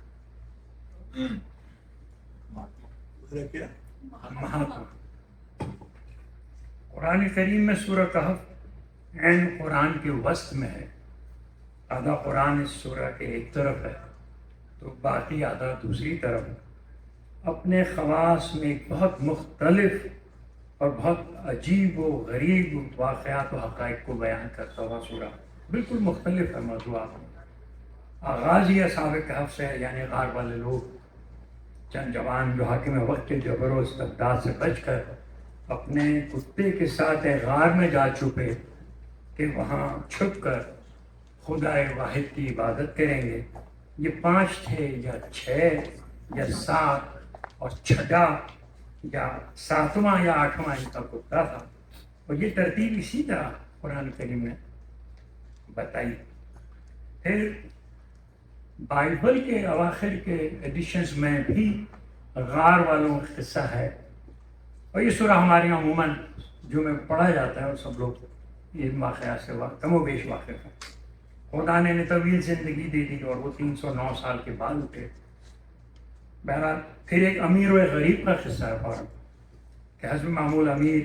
قرآن کریم میں سورہ کہف عین قرآن کے وسط میں ہے. آدھا قرآن اس سورہ کے ایک طرف ہے تو باقی آدھا دوسری طرف ہے. اپنے خواص میں ایک بہت مختلف اور بہت عجیب و غریب واقعات و حقائق کو بیان کرتا ہوا سورہ بالکل مختلف ہے موضوعات میں. آغاز ہی اصحاب کہف سے ہے، یعنی غار والے لوگ، چند جوان جو حاکم وقت کے جبر و استبداد سے بچ کر اپنے کتے کے ساتھ غار میں جا چھپے کہ وہاں چھپ کر خدا واحد کی عبادت کریں گے. یہ 5 تھے یا 6 یا 7، اور چھٹا یا 7واں یا 8واں ان کا کتا تھا. اور یہ ترتیب اسی طرح قرآن کریم نے بتائی. پھر بائبل کے اواخر کے ایڈیشنز میں بھی غار والوں کا قصہ ہے، اور یہ سورہ ہمارے یہاں عموماً جو میں پڑھا جاتا ہے اور سب لوگ ان واقعات سے کم و بیش واقف ہیں. خدا نے طویل زندگی دے دی اور وہ 309 سال کے بعد اٹھے. بہرحال پھر ایک امیر و ایک غریب کا قصہ ہے فوراً کہ حسب معمول امیر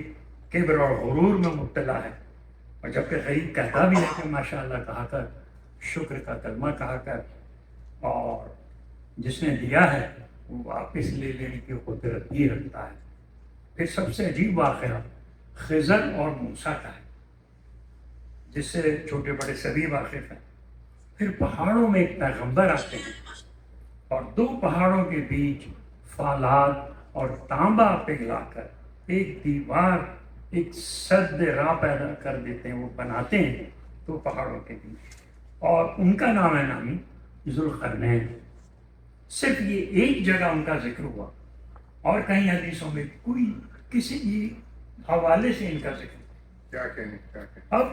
کبر اور غرور میں مبتلا ہے، اور جبکہ غریب کہتا بھی ہے کہ ماشاء اللہ کہا کر، شکر کا کلمہ کہا کر، اور جس نے دیا ہے وہ واپس لے لینے کی قدرت بھی رکھتا ہے. پھر سب سے عجیب واقعہ خضر اور موسیٰ کا ہے، جس سے چھوٹے بڑے سبھی واقف ہیں. پھر پہاڑوں میں ایک پیغمبر آتے ہیں اور 2 پہاڑوں کے بیچ فالات اور تانبا پگھلا کر ایک دیوار، ایک سد راہ پیدا کر دیتے ہیں. وہ بناتے ہیں 2 پہاڑوں کے بیچ، اور ان کا نام ہے نامی ذوالقرنین. صرف یہ ایک جگہ ان کا ذکر ہوا، اور کہیں حدیثوں میں کوئی کسی حوالے سے ان کا ذکر. کیا کہنے. اب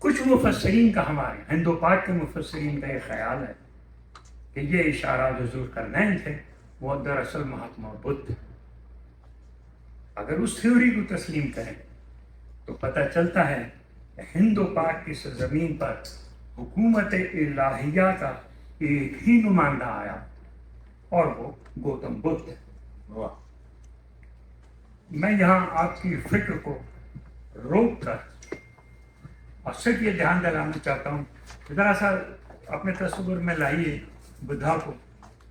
کچھ مفسرین کا، ہمارے ہندو پاک کے مفسرین کا یہ خیال ہے کہ یہ اشارہ جو ذوالقرنین تھے وہ دراصل مہاتما بدھ تھے. اگر اس تھیوری کو تسلیم کریں تو پتہ چلتا ہے کہ ہندو پاک کی سرزمین پر حکومت الہیہ کا ایک ہی نمائندہ آیا، اور وہ گوتم بدھ تھے. میں یہاں آپ کی فکر کو روک کر اور صرف یہ دھیان دلانا چاہتا ہوں کہ ذرا سا اپنے تصور میں لائیے بدھا کو.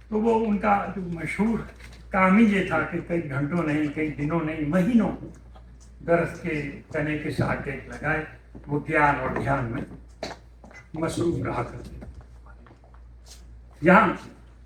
تو وہ ان کا جو مشہور کام ہی یہ تھا کہ کئی گھنٹوں نہیں، کئی دنوں نہیں، مہینوں درخت کے تنے کے ساتھ ٹیک لگائے وہ گیان اور دھیان میں مصروف رہا کرتے. یہاں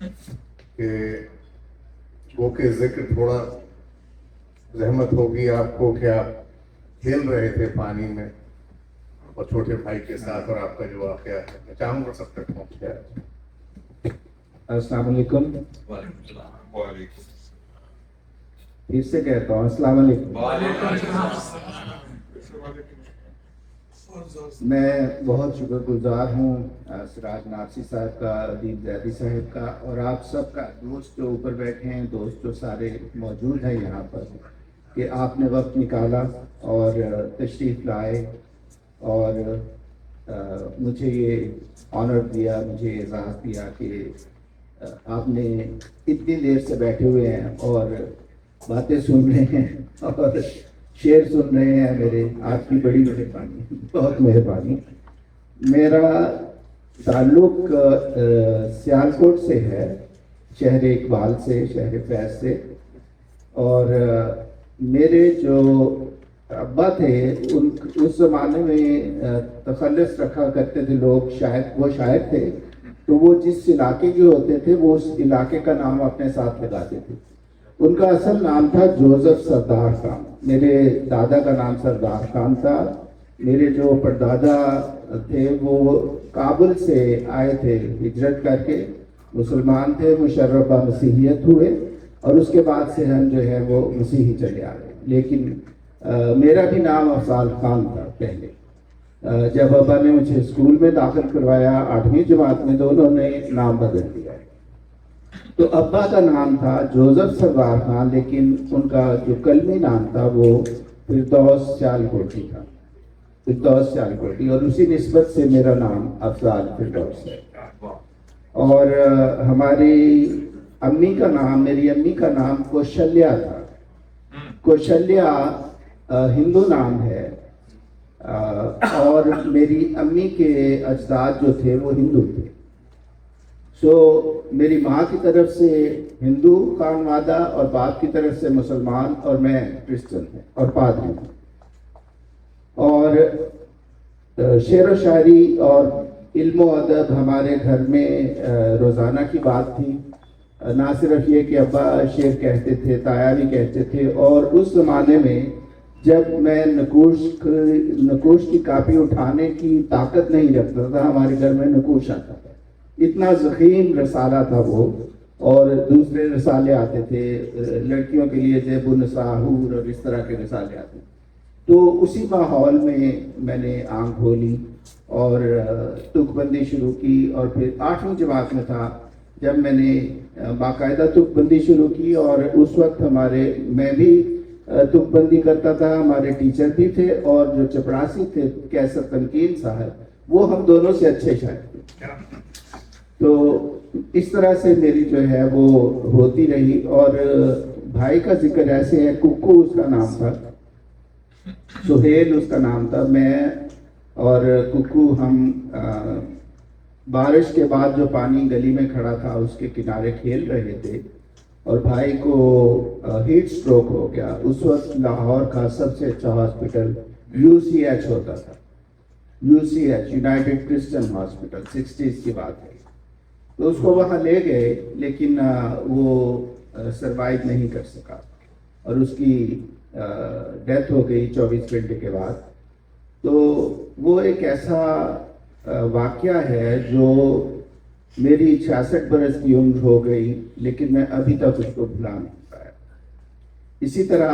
کہ وہ کہ ذکر تھوڑا زحمت ہوگی آپ کو کہ آپ کھیل رہے تھے پانی میں اور چھوٹے بھائی کے ساتھ، اور آپ کا جو واقعہ ہے میں چاہوں گا سب تک پہنچ جائے. السلام علیکم. وعلیکم پھر سے کہتا ہوں السلام علیکم. میں بہت شکر گزار ہوں سراج نارسی صاحب کا، ادیب زیدی صاحب کا، اور آپ سب کا، دوست جو اوپر بیٹھے ہیں، دوست جو سارے موجود ہیں یہاں پر، کہ آپ نے وقت نکالا اور تشریف لائے اور مجھے یہ آنر دیا، مجھے اعزاز دیا کہ آپ نے اتنی دیر سے بیٹھے ہوئے ہیں اور باتیں سن رہے ہیں اور شعر سن رہے ہیں میرے. آپ کی بڑی مہربانی، بہت مہربانی. میرا تعلق سیالکوٹ سے ہے، شہر اقبال سے، شہر فیض سے. اور میرے جو ابا تھے اس زمانے میں تخلص رکھا کرتے تھے لوگ، شاید وہ شاعر تھے، تو وہ جس علاقے کے ہوتے تھے وہ اس علاقے کا نام اپنے ساتھ لگاتے تھے. ان کا اصل نام تھا جوزف سردار خان. میرے دادا کا نام سردار خان تھا. میرے جو پردادا تھے وہ کابل سے آئے تھے ہجرت کر کے، مسلمان تھے، مشرفہ مسیحیت ہوئے، اور اس کے بعد سے ہم جو ہے وہ مسیحی چلے آ گئے. لیکن میرا بھی نام افضال خان تھا پہلے. جب ابا نے مجھے اسکول میں داخل کروایا 8ویں جماعت میں، تو انہوں نے نام بدل دیا. تو ابا کا نام تھا جوزف سردار خان، لیکن ان کا جو قلمی نام تھا وہ فردوس سیالکوٹی تھا، فردوس سیالکوٹی، اور اسی نسبت سے میرا نام افضال فردوس ہے. اور ہماری امی کا نام، میری امی کا نام کوشلیہ تھا. کوشلیہ ہندو نام ہے، اور میری امی کے اجداد جو تھے وہ ہندو تھے. سو میری ماں کی طرف سے ہندو خانوادہ اور باپ کی طرف سے مسلمان، اور میں کرسچن ہوں اور پادری ہوں. اور شعر و شاعری اور علم و ادب ہمارے گھر میں روزانہ کی بات تھی. نہ صرف یہ کہ ابا شعر کہتے تھے، تایا بھی کہتے تھے. اور اس زمانے میں جب میں نقوش کی کاپی اٹھانے کی طاقت نہیں رکھتا تھا، ہمارے گھر میں نقوش آتا تھا. اتنا ضخیم رسالہ تھا وہ، اور دوسرے رسالے آتے تھے لڑکیوں کے لیے، زیب النساء، حور، اور اس طرح کے رسالے آتے تھے. تو اسی ماحول میں نے آنکھ کھولی اور تک بندی شروع کی. اور پھر 8ویں جماعت میں تھا جب میں نے باقاعدہ تک بندی شروع کی. اور اس وقت میں بھی تک بندی کرتا تھا، ہمارے ٹیچر بھی تھے، اور جو چپڑاسی تھے کیسر تمکین صاحب، وہ ہم دونوں سے اچھے شاعر تھے. تو اس طرح سے میری جو ہے وہ ہوتی رہی. اور بھائی کا ذکر ایسے ہے، ککو اس کا نام تھا، سہیل اس کا نام تھا. میں اور ککو ہم بارش کے بعد جو پانی گلی میں کھڑا تھا اس کے کنارے کھیل رہے تھے، اور بھائی کو ہیٹ سٹروک ہو گیا. اس وقت لاہور کا سب سے اچھا ہاسپٹل UCH ہوتا تھا، UCH، United Christian hospital, 60s کی بات ہے. تو اس کو وہاں لے گئے، لیکن وہ سروائیو نہیں کر سکا، اور اس کی ڈیتھ ہو گئی 24 گھنٹے کے بعد. تو وہ ایک ایسا واقعہ ہے جو میری 66 برس کی عمر ہو گئی، لیکن میں ابھی تک اس کو بھلا نہیں پایا. اسی طرح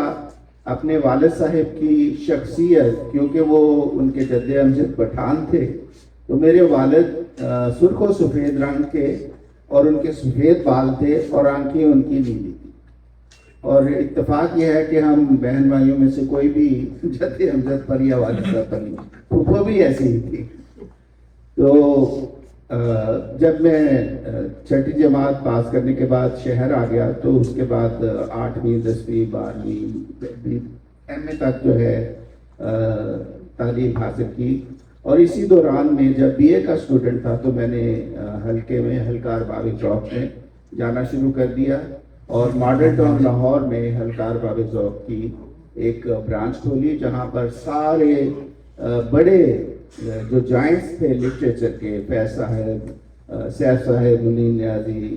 اپنے والد صاحب کی شخصیت، کیونکہ وہ ان کے جد امجد پٹھان تھے، تو میرے والد سرخ و سفید رنگ کے، اور ان کے سفید بال تھے، اور آنکھیں ان کی نیلی تھی. اور اتفاق یہ ہے کہ ہم بہن بھائیوں میں سے کوئی بھی جد امجد پر یا والد صاحب پر نہیں، پھوپھو بھی ایسی ہی تھی. تو جب میں 6ٹھی جماعت پاس کرنے کے بعد شہر آ گیا، تو اس کے بعد 8ویں 10ویں 12ویں MA تک جو ہے تعلیم حاصل کی. اور اسی دوران میں جب BA کا اسٹوڈنٹ تھا تو میں نے حلقے میں، ہلکار باغ ذوق میں جانا شروع کر دیا. اور ماڈل ٹاؤن لاہور میں ہلکار باغ ذوق کی ایک برانچ کھولی، جہاں پر سارے بڑے جو جائنٹس تھے لٹریچر کے، فیض صاحب، سیف صاحب، منیر نیازی،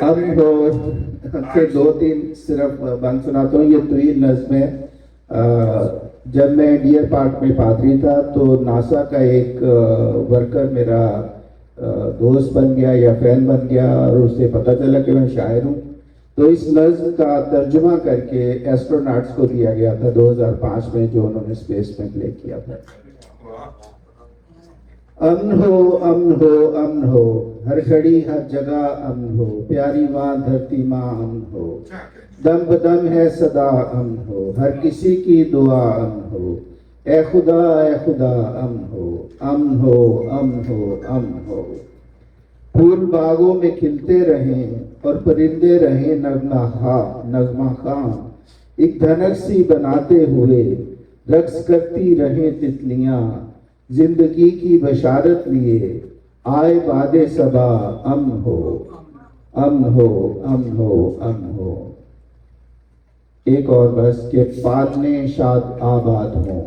امن ہو کے 2-3 صرف بند سناتا ہوں. یہ طویل نظم ہے. جب میں ڈیئر پارک میں پادری تھا تو ناسا کا ایک ورکر میرا دوست بن گیا یا فین بن گیا اور اسے پتہ چلا کہ میں شاعر ہوں. تو اس نظم کا ترجمہ کر کے ایسٹروناٹس کو دیا گیا تھا 2005 میں جو انہوں نے اسپیس میں پلے کیا تھا. امن ہو امن ہو امن ہو ہر گھڑی ہر جگہ امن ہو پیاری ماں دھرتی ماں امن ہو دم بدم ہے صدا امن ہو ہر کسی کی دعا امن ہو اے خدا امن ہو امن ہو امن ہو امن ہو. پھول باغوں میں کھلتے رہیں اور پرندے رہیں نغمہ خواں ایک دھنک سی بناتے ہوئے رقص کرتی رہیں تتلیاں زندگی کی بشارت لیے آئے باد صبا امن ہو امن ہو امن ہو امن ہو. ایک اور بس کہ پالنے شاد آباد ہوں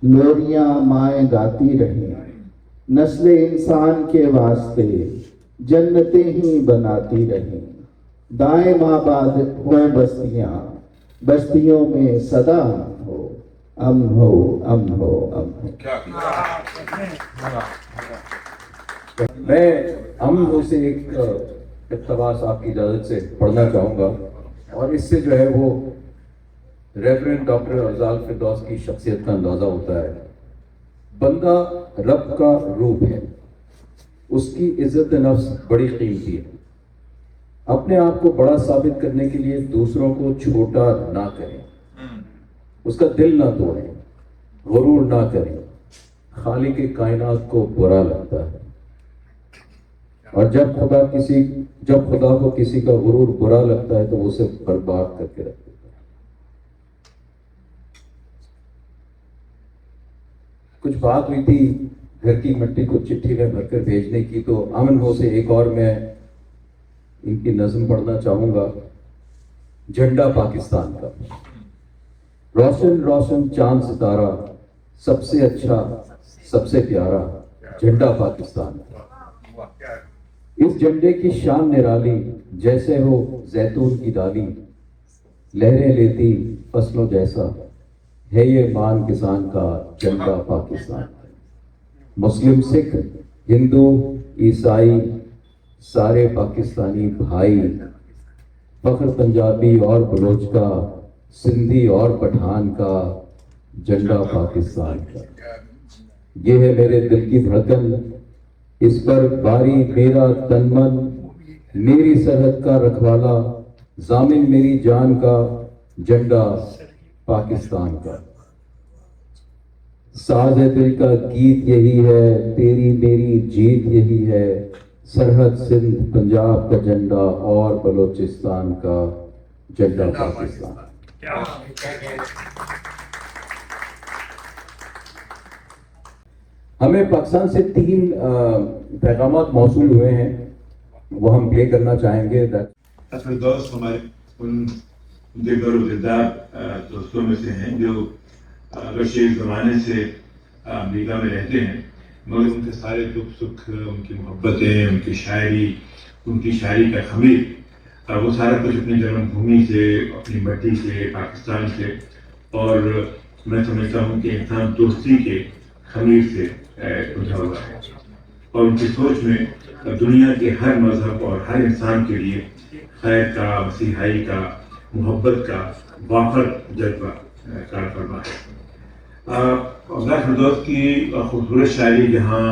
لوریاں مائیں گاتی رہیں نسل انسان کے واسطے جنتیں ہی بناتی رہیں دائیں آباد ہوں بستیوں میں صدا امن ہو امن ہو امن ہو. میں امن ہو سے ایک اقتباس آپ کی اجازت سے پڑھنا چاہوں گا اور اس سے جو ہے وہ ریورنڈ ڈاکٹر افضال فردوس کی شخصیت کا اندازہ ہوتا ہے. بندہ رب کا روپ ہے, اس کی عزت نفس بڑی قیمتی ہے. اپنے آپ کو بڑا ثابت کرنے کے لیے دوسروں کو چھوٹا نہ کریں, اس کا دل نہ توڑیں, غرور نہ کریں. خالق کائنات کو برا لگتا ہے اور جب خدا کو کسی کا غرور برا لگتا ہے تو وہ اسے برباد کر کے رکھ دیتا ہے. کچھ بات ہوئی تھی گھر کی مٹی کو چٹھی میں بھر کر بھیجنے کی, تو امن ہو سے ایک اور میں ان کی نظم پڑھنا چاہوں گا. جھنڈا پاکستان کا. روشن روشن چاند ستارہ سب سے اچھا سب سے پیارا جھنڈا پاکستان کا. اس جھنڈے کی شان نرالی جیسے ہو زیتون کی ڈالی, لہریں لیتی فصلوں جیسا ہے یہ مان کسان کا جھنڈا پاکستان. مسلم سکھ ہندو عیسائی سارے پاکستانی بھائی, فخر پنجابی اور بلوچ کا, سندھی اور پٹھان کا جھنڈا پاکستان کا. یہ ہے میرے دل کی دھڑکن, اس پر باری میرا تن من, میری سرحد کا رکھوالا ضامن میری جان کا جھنڈا پاکستان کا. ساز دل کا گیت یہی ہے, تیری میری جیت یہی ہے, سرحد سندھ پنجاب کا جھنڈا اور بلوچستان کا جھنڈا پاکستان. ہمیں پاکستان سے 3 پیغامات موصول ہوئے ہیں, وہ ہم پلے کرنا چاہیں گے. دوست ہمارے ان دیگر و دیدار دوستوں میں سے ہیں جو اگرچہ زمانے سے امریکہ میں رہتے ہیں مگر ان کے سارے دکھ سکھ, ان کی محبتیں, ان کی شاعری کا خمیر وہ سارا کچھ اپنی جنم بھومی سے, اپنی مٹی سے, پاکستان سے, اور میں سمجھتا ہوں کہ انسان دوستی کے خمیر سے اٹھا ہوا ہے. اور ان کی سوچ میں دنیا کے ہر مذہب اور ہر انسان کے لیے خیر کا, مسیحائی کا, محبت کا وافر جذبہ کار فرما ہے. افضال فردوس کی خوبصورت شاعری جہاں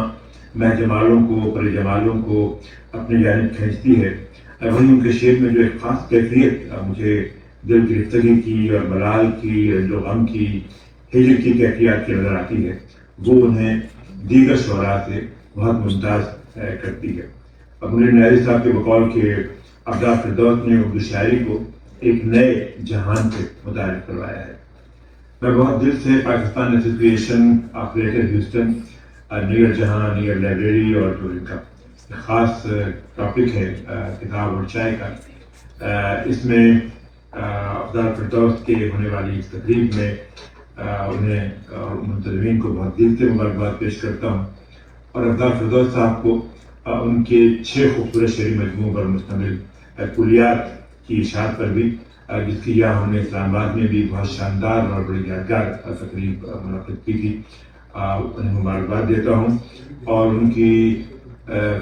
مہ جمالوں کو, پر جمالوں کو اپنی جانب کھینچتی ہے, وہیں ان کے شعر میں جو ایک خاص کیفیت مجھے دل کی گرفتگی کی اور ملال کی, رنج و غم کی, ہجر کی کیفیت کی نظر آتی ہے, وہ انہیں دیگر شعراء سے بہت ممتاز کرتی ہے. منیر نیازی صاحب کے بقول کہ افضال فردوس نے اردو شاعری کو ایک نئے جہان سے متعارف کروایا ہے. میں بہت دل سے Pakistan association of greater Houston, نیگر جہاں, نیگر لائبریری, اور جو ان کا خاص ٹاپک ہے کتاب اور چائے کا, اس میں افضال فردوس کے ہونے والی اس تقریب میں انہیں اور منتظمین کو بہت دل سے مبارکباد پیش کرتا ہوں. اور افضال فردوس صاحب کو ان کے 6 خوبصورت شعری مجموعوں پر مشتمل کلیات کی اشاعت پر بھی، جس کی یہاں ہم نے اسلام آباد میں بھی بہت شاندار اور بڑی یادگار تقریب منعقد کی تھی. انہیں مبارکباد دیتا ہوں اور ان کی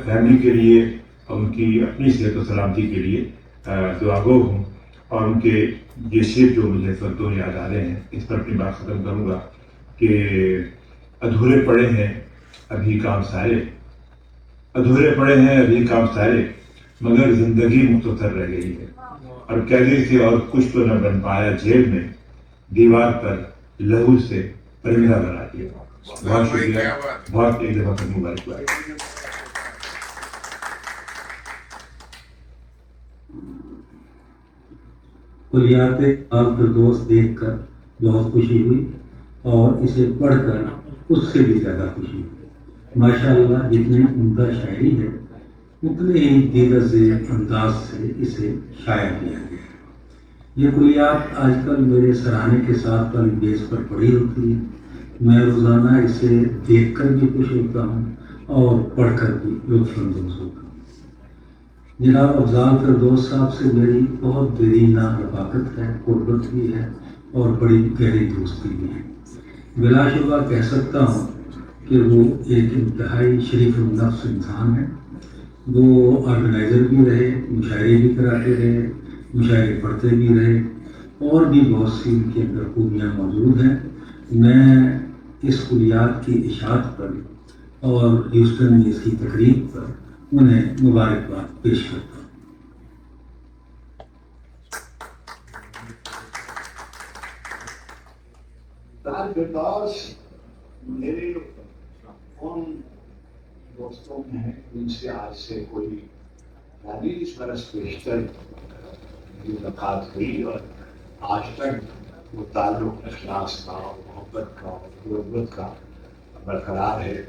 فیملی کے لیے اور ان کی اپنی صحت و سلامتی کے لیے دعا گو ہوں. اور ان کے یہ شعر جو مجھے اس وقت دو یاد آ رہے ہیں، اس پر اپنی بات ختم کروں گا کہ ادھورے پڑے ہیں ابھی کام سارے، ادھورے پڑے ہیں ابھی کام سارے، مگر زندگی مختصر رہ گئی ہے. اور قیدی سے اور کچھ تو نہ بن پایا جیل میں، دیوار پر لہو سے پرندہ بنا دیا. بہت شکریہ، بہت ایک دفعہ پھر مبارکباد. کلیات الفردوس دیکھ کر بہت خوشی ہوئی اور اسے پڑھ کر اس سے بھی زیادہ خوشی ہوئی. ماشاءاللہ جتنی عمدہ شاعری ہے اتنے ہی دیرز انداز سے اسے شائع کیا گیا. یہ کلیات آج کل میرے سراہنے کے ساتھ پر بیس پر پڑھی ہوتی ہے. میں روزانہ اسے دیکھ کر بھی خوش ہوتا ہوں اور پڑھ کر بھی لطف اندوز ہوتا ہوں. جناب افضال فردوس صاحب سے میری بہت دیرینہ رفاقت ہے، قربت بھی ہے اور بڑی گہری دوستی بھی ہے. بلا شبہ کہہ سکتا ہوں کہ وہ ایک انتہائی شریف النفس انسان ہے. وہ آرگنائزر بھی رہے، مشاعرے بھی کراتے رہے، مشاعرے پڑھتے بھی رہے اور بھی بہت سی ان کے اندر خوبیاں موجود ہیں. میں اس کلیات کی اشاعت پر اور ہیوسٹن میں اس کی تقریب پر انہیں مبارکباد پیش کرتا ہوں. فردوس میرے ان دوستوں میں ہیں جن سے آج سے کوئی 40 برس بیشتر ملاقات ہوئی اور آج تک وہ تعلق اخلاص کا، محبت کا، قربت کا برقرار ہے.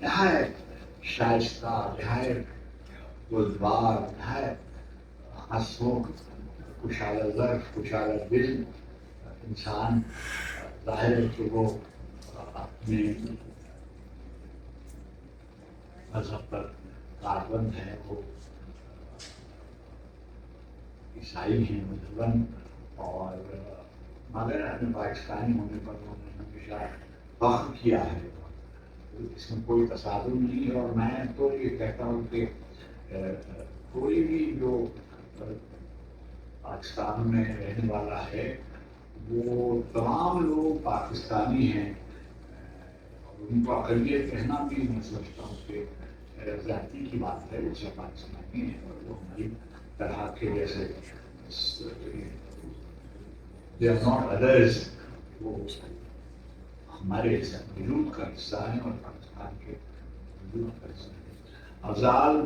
نہایت شائستہ، نہایت بزدار، نہایت حسمکھ، کشادہ ظرف، کشادہ دل انسان. ظاہر ہے کہ وہ اپنے مذہب پر کاربند ہیں، وہ عیسائی ہیں مذہباً، اور مگر اپنے پاکستانی ہونے پر انہوں نے ہمیشہ فخر کیا ہے. اس میں کوئی تصادم نہیں ہے. اور میں تو یہ کہتا ہوں کہ کوئی بھی جو پاکستان میں رہنے والا ہے وہ تمام لوگ پاکستانی ہیں، اور ان کو اقلیت کہنا بھی میں سمجھتا ہوں کہ ذاتی کی بات ہے. وہ سب پاکستانی ہیں اور وہ ہماری طرح کے جیسے they are not others، وہ ہمارے وجود کا حصہ ہیں اور پاکستان کے وجود کا حصہ ہیں. افضال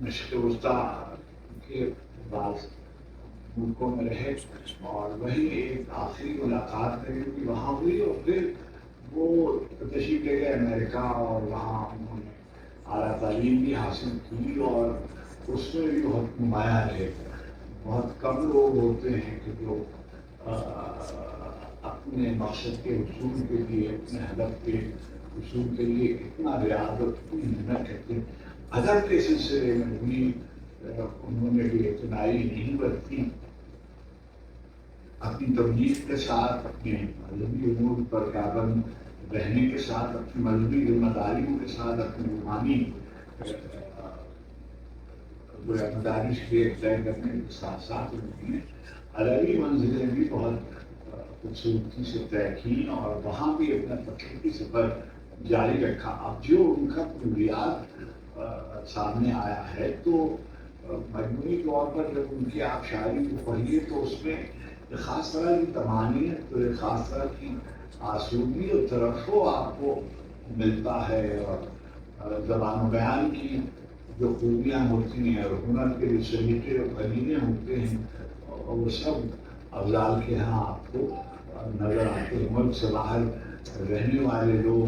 مشرق وسطیٰ کے بعض ملکوں میں رہے اور وہی ایک آخری ملاقات کری کہ وہاں ہوئی، اور پھر وہ تشریف لے گئے امریکہ اور وہاں انہوں نے اعلیٰ تعلیم بھی حاصل کی اور اس میں بھی بہت نمایاں رہے. بہت کم لوگ ہوتے ہیں کہ جو اپنے مقصد کے حصول کے لیے، اپنے ہدف کے حصول کے لیے اتنا ریاضت محنت کرتے ہیں. ادب کے سلسلے میں بھی انہوں نے بھی اعتنائی نہیں برتی. اپنی تبلیغ کے ساتھ، اپنے مذہبی امور پر پابند رہنے کے ساتھ، اپنی مذہبی ذمہ داریوں کے ساتھ، اپنی روحانی مدارس کے طے کرنے کے ساتھ ساتھ انہوں نے عربی منزلیں بھی بہت خوبصورتی سے طے کی اور وہاں بھی اپنا تخلیقی سفر جاری رکھا. اب جو ان کا کلیات سامنے آیا ہے تو مجموعی طور پر جب ان کی آپ شاعری کو پڑھیے تو اس میں ایک خاص طرح کی تمانیت، ایک خاص طرح کی آسودگی اور ترفع آپ کو ملتا ہے. اور زبان و بیان کی جو خوبیاں ہوتی ہیں اور ہنر کے جو سلیقے اور قرینے ہوتے ہیں وہ سب افضال کے ہاں آپ کو نظر آتے ہیں. ملک سے باہر رہنے والے لوگ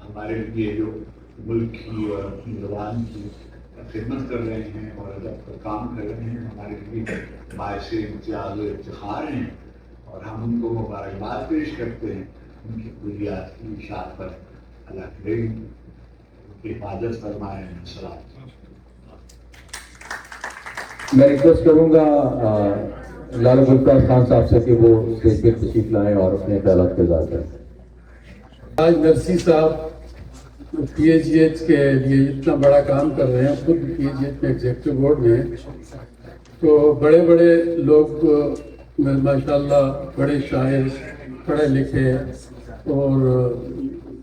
ہمارے لیے جو ملک کی اور اپنی زبان کی خدمت کر رہے ہیں اور ادب پر کام کر رہے ہیں، ہمارے لیے باعث امتیاز و افتخار ہیں اور ہم ان کو مبارکباد پیش کرتے ہیں. ان کی کلیات کی اشاعت پر اللہ کریم ان کی حفاظت فرمائے. السلام. میں ریکویسٹ کروں گا لالا گلفار خان صاحب سے کہ وہ اسٹیج پہ تشریف لائیں اور اپنے خیالات کا اظہار کریں. آج نرسی صاحب پی ایچ ایچ کے لیے اتنا بڑا کام کر رہے ہیں، خود پی ایچ ایچ میں ایگزیکٹو بورڈ میں ہیں، تو بڑے بڑے لوگ ماشاء اللہ، بڑے شاعر، پڑھے لکھے، اور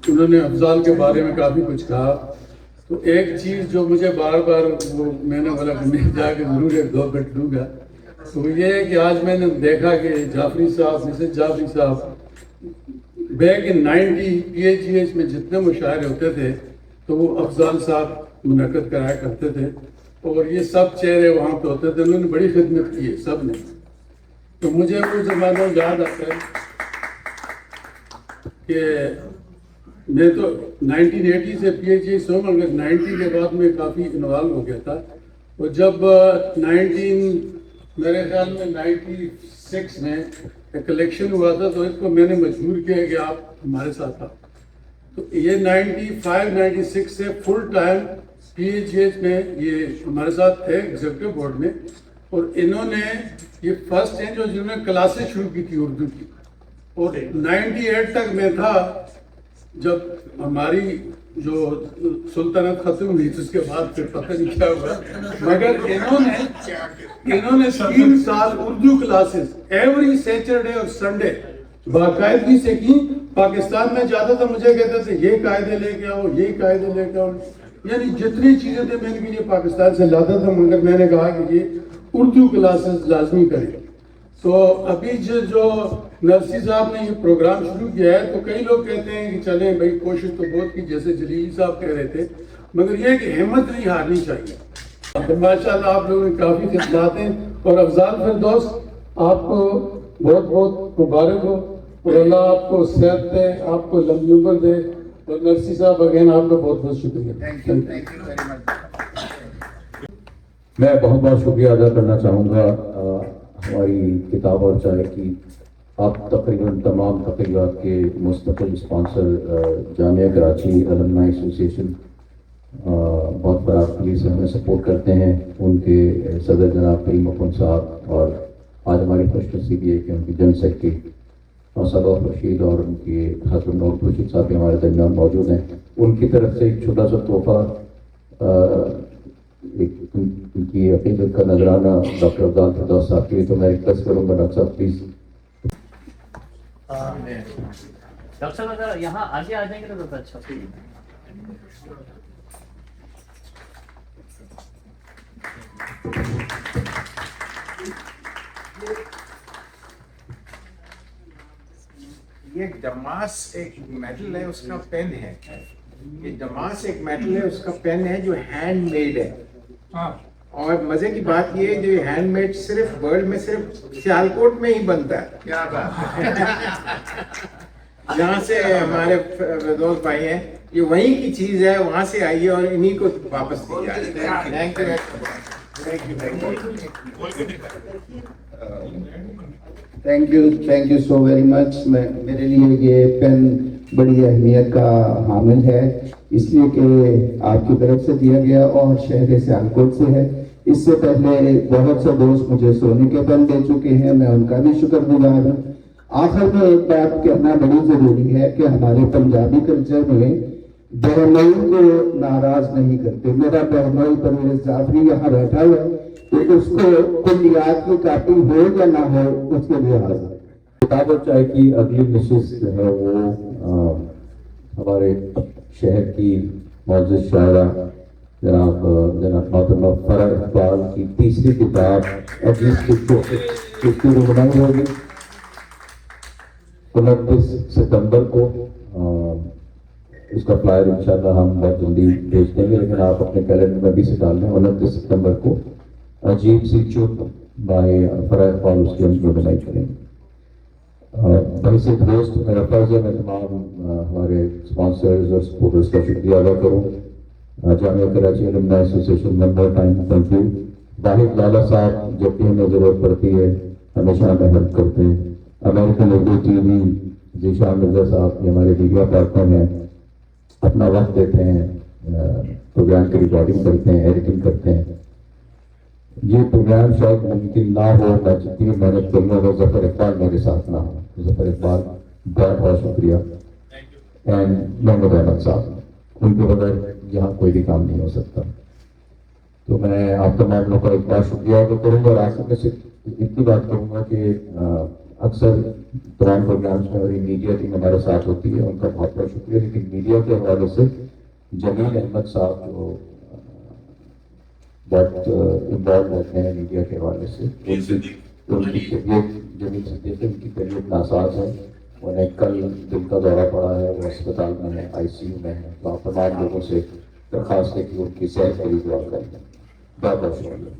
انہوں نے افضال کے بارے میں کافی کچھ کہا. تو ایک چیز جو مجھے بار بار وہ میں نے بولا کہ میں جا کے ضرور ایک 2 منٹ لوں گا، تو وہ یہ ہے کہ آج میں نے دیکھا کہ جعفری صاحب، مسز جعفری صاحب back in 90 P H H میں جتنے مشاعرے ہوتے تھے تو وہ افضال صاحب منعقد کرایا کرتے تھے، اور یہ سب چہرے وہاں پہ ہوتے تھے. انہوں نے بڑی خدمت کی ہے سب نے. تو مجھے وہ زمانہ یاد آتا ہے کہ میں تو 1980 سے پی ایچ ایچ ہوں، مگر 90 کے بعد میں کافی انوالو ہو گیا تھا. اور جب میرے خیال میں 96 میں ایک الیکشن ہوا تھا تو اس کو میں نے مجبور کیا کہ آپ ہمارے ساتھ آؤ. تو یہ 95-96 سے full time P H H میں یہ ہمارے ساتھ تھے ایگزیکٹو بورڈ میں. اور انہوں نے یہ فرسٹ ہیں جو جنہوں نے کلاسیں شروع کی تھی اردو کی، اور 98 تک میں تھا جب ہماری جو سلطنت ختم ہوئی تھی. اس کے بعد پھر پتہ نہیں کیا ہوا، مگر انہوں نے 3 سال اردو کلاسز ایوری سیٹرڈے اور سنڈے باقاعدگی سے کی. پاکستان میں جاتا تھا، مجھے کہتے تھے یہ قاعدے لے کے آؤ، یہ قاعدے لے کے آؤ، یعنی جتنی چیزیں تھے میں ان کے لیے پاکستان سے لاتا تھا، مگر میں نے کہا کہ یہ اردو کلاسز لازمی کریں. تو ابھی جو نرسی صاحب نے یہ پروگرام شروع کیا ہے تو کئی لوگ کہتے ہیں کہ چلیں بھائی کوشش تو بہت کی، جیسے جلیل صاحب کہہ رہے تھے، مگر یہ کہ ہمت نہیں ہارنی چاہیے. ماشاءاللہ آپ لوگوں نے کافی خدمات ہیں، اور افضال فردوس آپ کو بہت بہت مبارک ہو، اور اللہ آپ کو صحت دے، آپ کو لمبی عمر دے. اور نرسی صاحب اگین آپ کا بہت بہت شکریہ. میں بہت بہت شکریہ ادا کرنا چاہوں گا ہماری کتاب اور چائے کی. آپ تقریباً تمام تقریبات کے مستقل اسپانسر جامعہ کراچی المنائی ایسوسیشن بہت بڑا پلیز سے ہمیں سپورٹ کرتے ہیں. ان کے صدر جناب کریم اخن صاحب، اور آج ہماری خوش نصیبی ہے کہ ان کی جنرل سیکرٹری صدر رشید اور ان کے ہسبینڈ نور رشید صاحب بھی ہمارے درمیان موجود ہیں. ان کی طرف سے ایک چھوٹا سا تحفہ ان کی عقیدت کا نذرانہ ڈاکٹر افضال فردوس صاحب کے لیے. تو میں ریکویسٹ کروں گا ڈاکٹر صاحب پلیز. ڈاکٹر صاحب اگر یہاں آگے آ جائیں گے تو بہت اچھا. یہ دماس ایک میٹل ہے، اس کا پین ہے. یہ دماس ایک میٹل ہے، اس کا پین ہے جو ہینڈ میڈ ہے. اور مزے کی بات یہ ہے جو ہینڈ میڈ صرف ورلڈ میں صرف سیالکوٹ میں ہی بنتا ہے. کیا بات جہاں سے ہمارے دوست بھائی ہیں، یہ وہیں کی چیز ہے، وہاں سے آئیے اور انہی کو واپس دی جائے. Thank you so very much. میرے لیے یہ پین بڑی اہمیت کا حامل ہے، اس لیے کہ آپ کی طرف سے دیا گیا اور شہر سیالکوٹ سے ہے. اس سے پہلے بہت سے دوست مجھے سونے کے پین دے چکے ہیں، میں ان کا بھی شکر گزار ہوں. آخر میں ایک بات کہنا بڑی ضروری ہے کہ ہمارے پنجابی کلچر میں بہنوئی کو ناراض نہیں کرتے. میرا بہنوئی پرویز جعفری یہاں بیٹھا ہوا ہے، تو اس کو کلیات کی کاپی ہو یا نہ ہو اس کے لیے حاضر. کتاب اور چائے کی اگلی نشست جو ہے وہ ہمارے شہر کی معزز شاعرہ جناب محترمہ فرح اقبال کی تیسری کتاب عزیز کی رونمائی ہوگی 29 ستمبر کو. اس کا فلائر انشاءاللہ ہم بہت جلدی بھیج دیں گے، لیکن آپ اپنے کیلنڈر میں بھی سے ڈال دیں. 29 ستمبر کو عجیب سی چپ بائی فرح اقبال اس کی ہم رونمائی کریں گے. بھائی سے دوست میرا فرض ہے میں تمام ہمارے اسپانسرز اور سپورٹرز کا شکریہ ادا کروں. Jamia Karachi alumni association member time thank you. Wahid Lala صاحب جب بھی ہمیں ضرورت پڑتی ہے ہمیشہ ہمیں ہیلپ کرتے ہیں. American Urdu T V Zeeshan Mirza صاحب یہ ہمارے میڈیا پارٹنر ہیں، اپنا وقت دیتے ہیں، پروگرام کی ریکارڈنگ کرتے ہیں، ایڈیٹنگ کرتے ہیں. یہ پروگرام شاید ممکن نہ ہو، میں جتنی محنت کروں گا، اگر ظفر اقبال میرے ساتھ نہ ہو. ظفر اقبال بہت بہت شکریہ. اینڈ محمد احمد صاحب، ان کے بغیر یہاں کوئی بھی کام نہیں ہو سکتا. تو میں آپ تمام لوگوں کا ایک بار شکریہ ادا کروں گا، اور آخر میں صرف اتنی بات کروں گا کہ اکثر پرانے پروگرامس میں ہماری میڈیا ٹیم ہمارے ساتھ ہوتی ہے، ان کا بہت بہت شکریہ. لیکن میڈیا کے حوالے سے جمیل احمد صاحب جو بہت انوالو رہتے ہیں میڈیا کے حوالے سے، ان کی طبیعت، جمیل صدیق، ان کی طبیعت ناساز ہے. انہیں کل دل کا دورہ پڑا ہے، وہ اسپتال میں ہے، ICU میں ہے. تو آپ تمام لوگوں سے درخواست ہے کہ ان کی صحت کے لیے دعا کریں. بہت بہت شکریہ.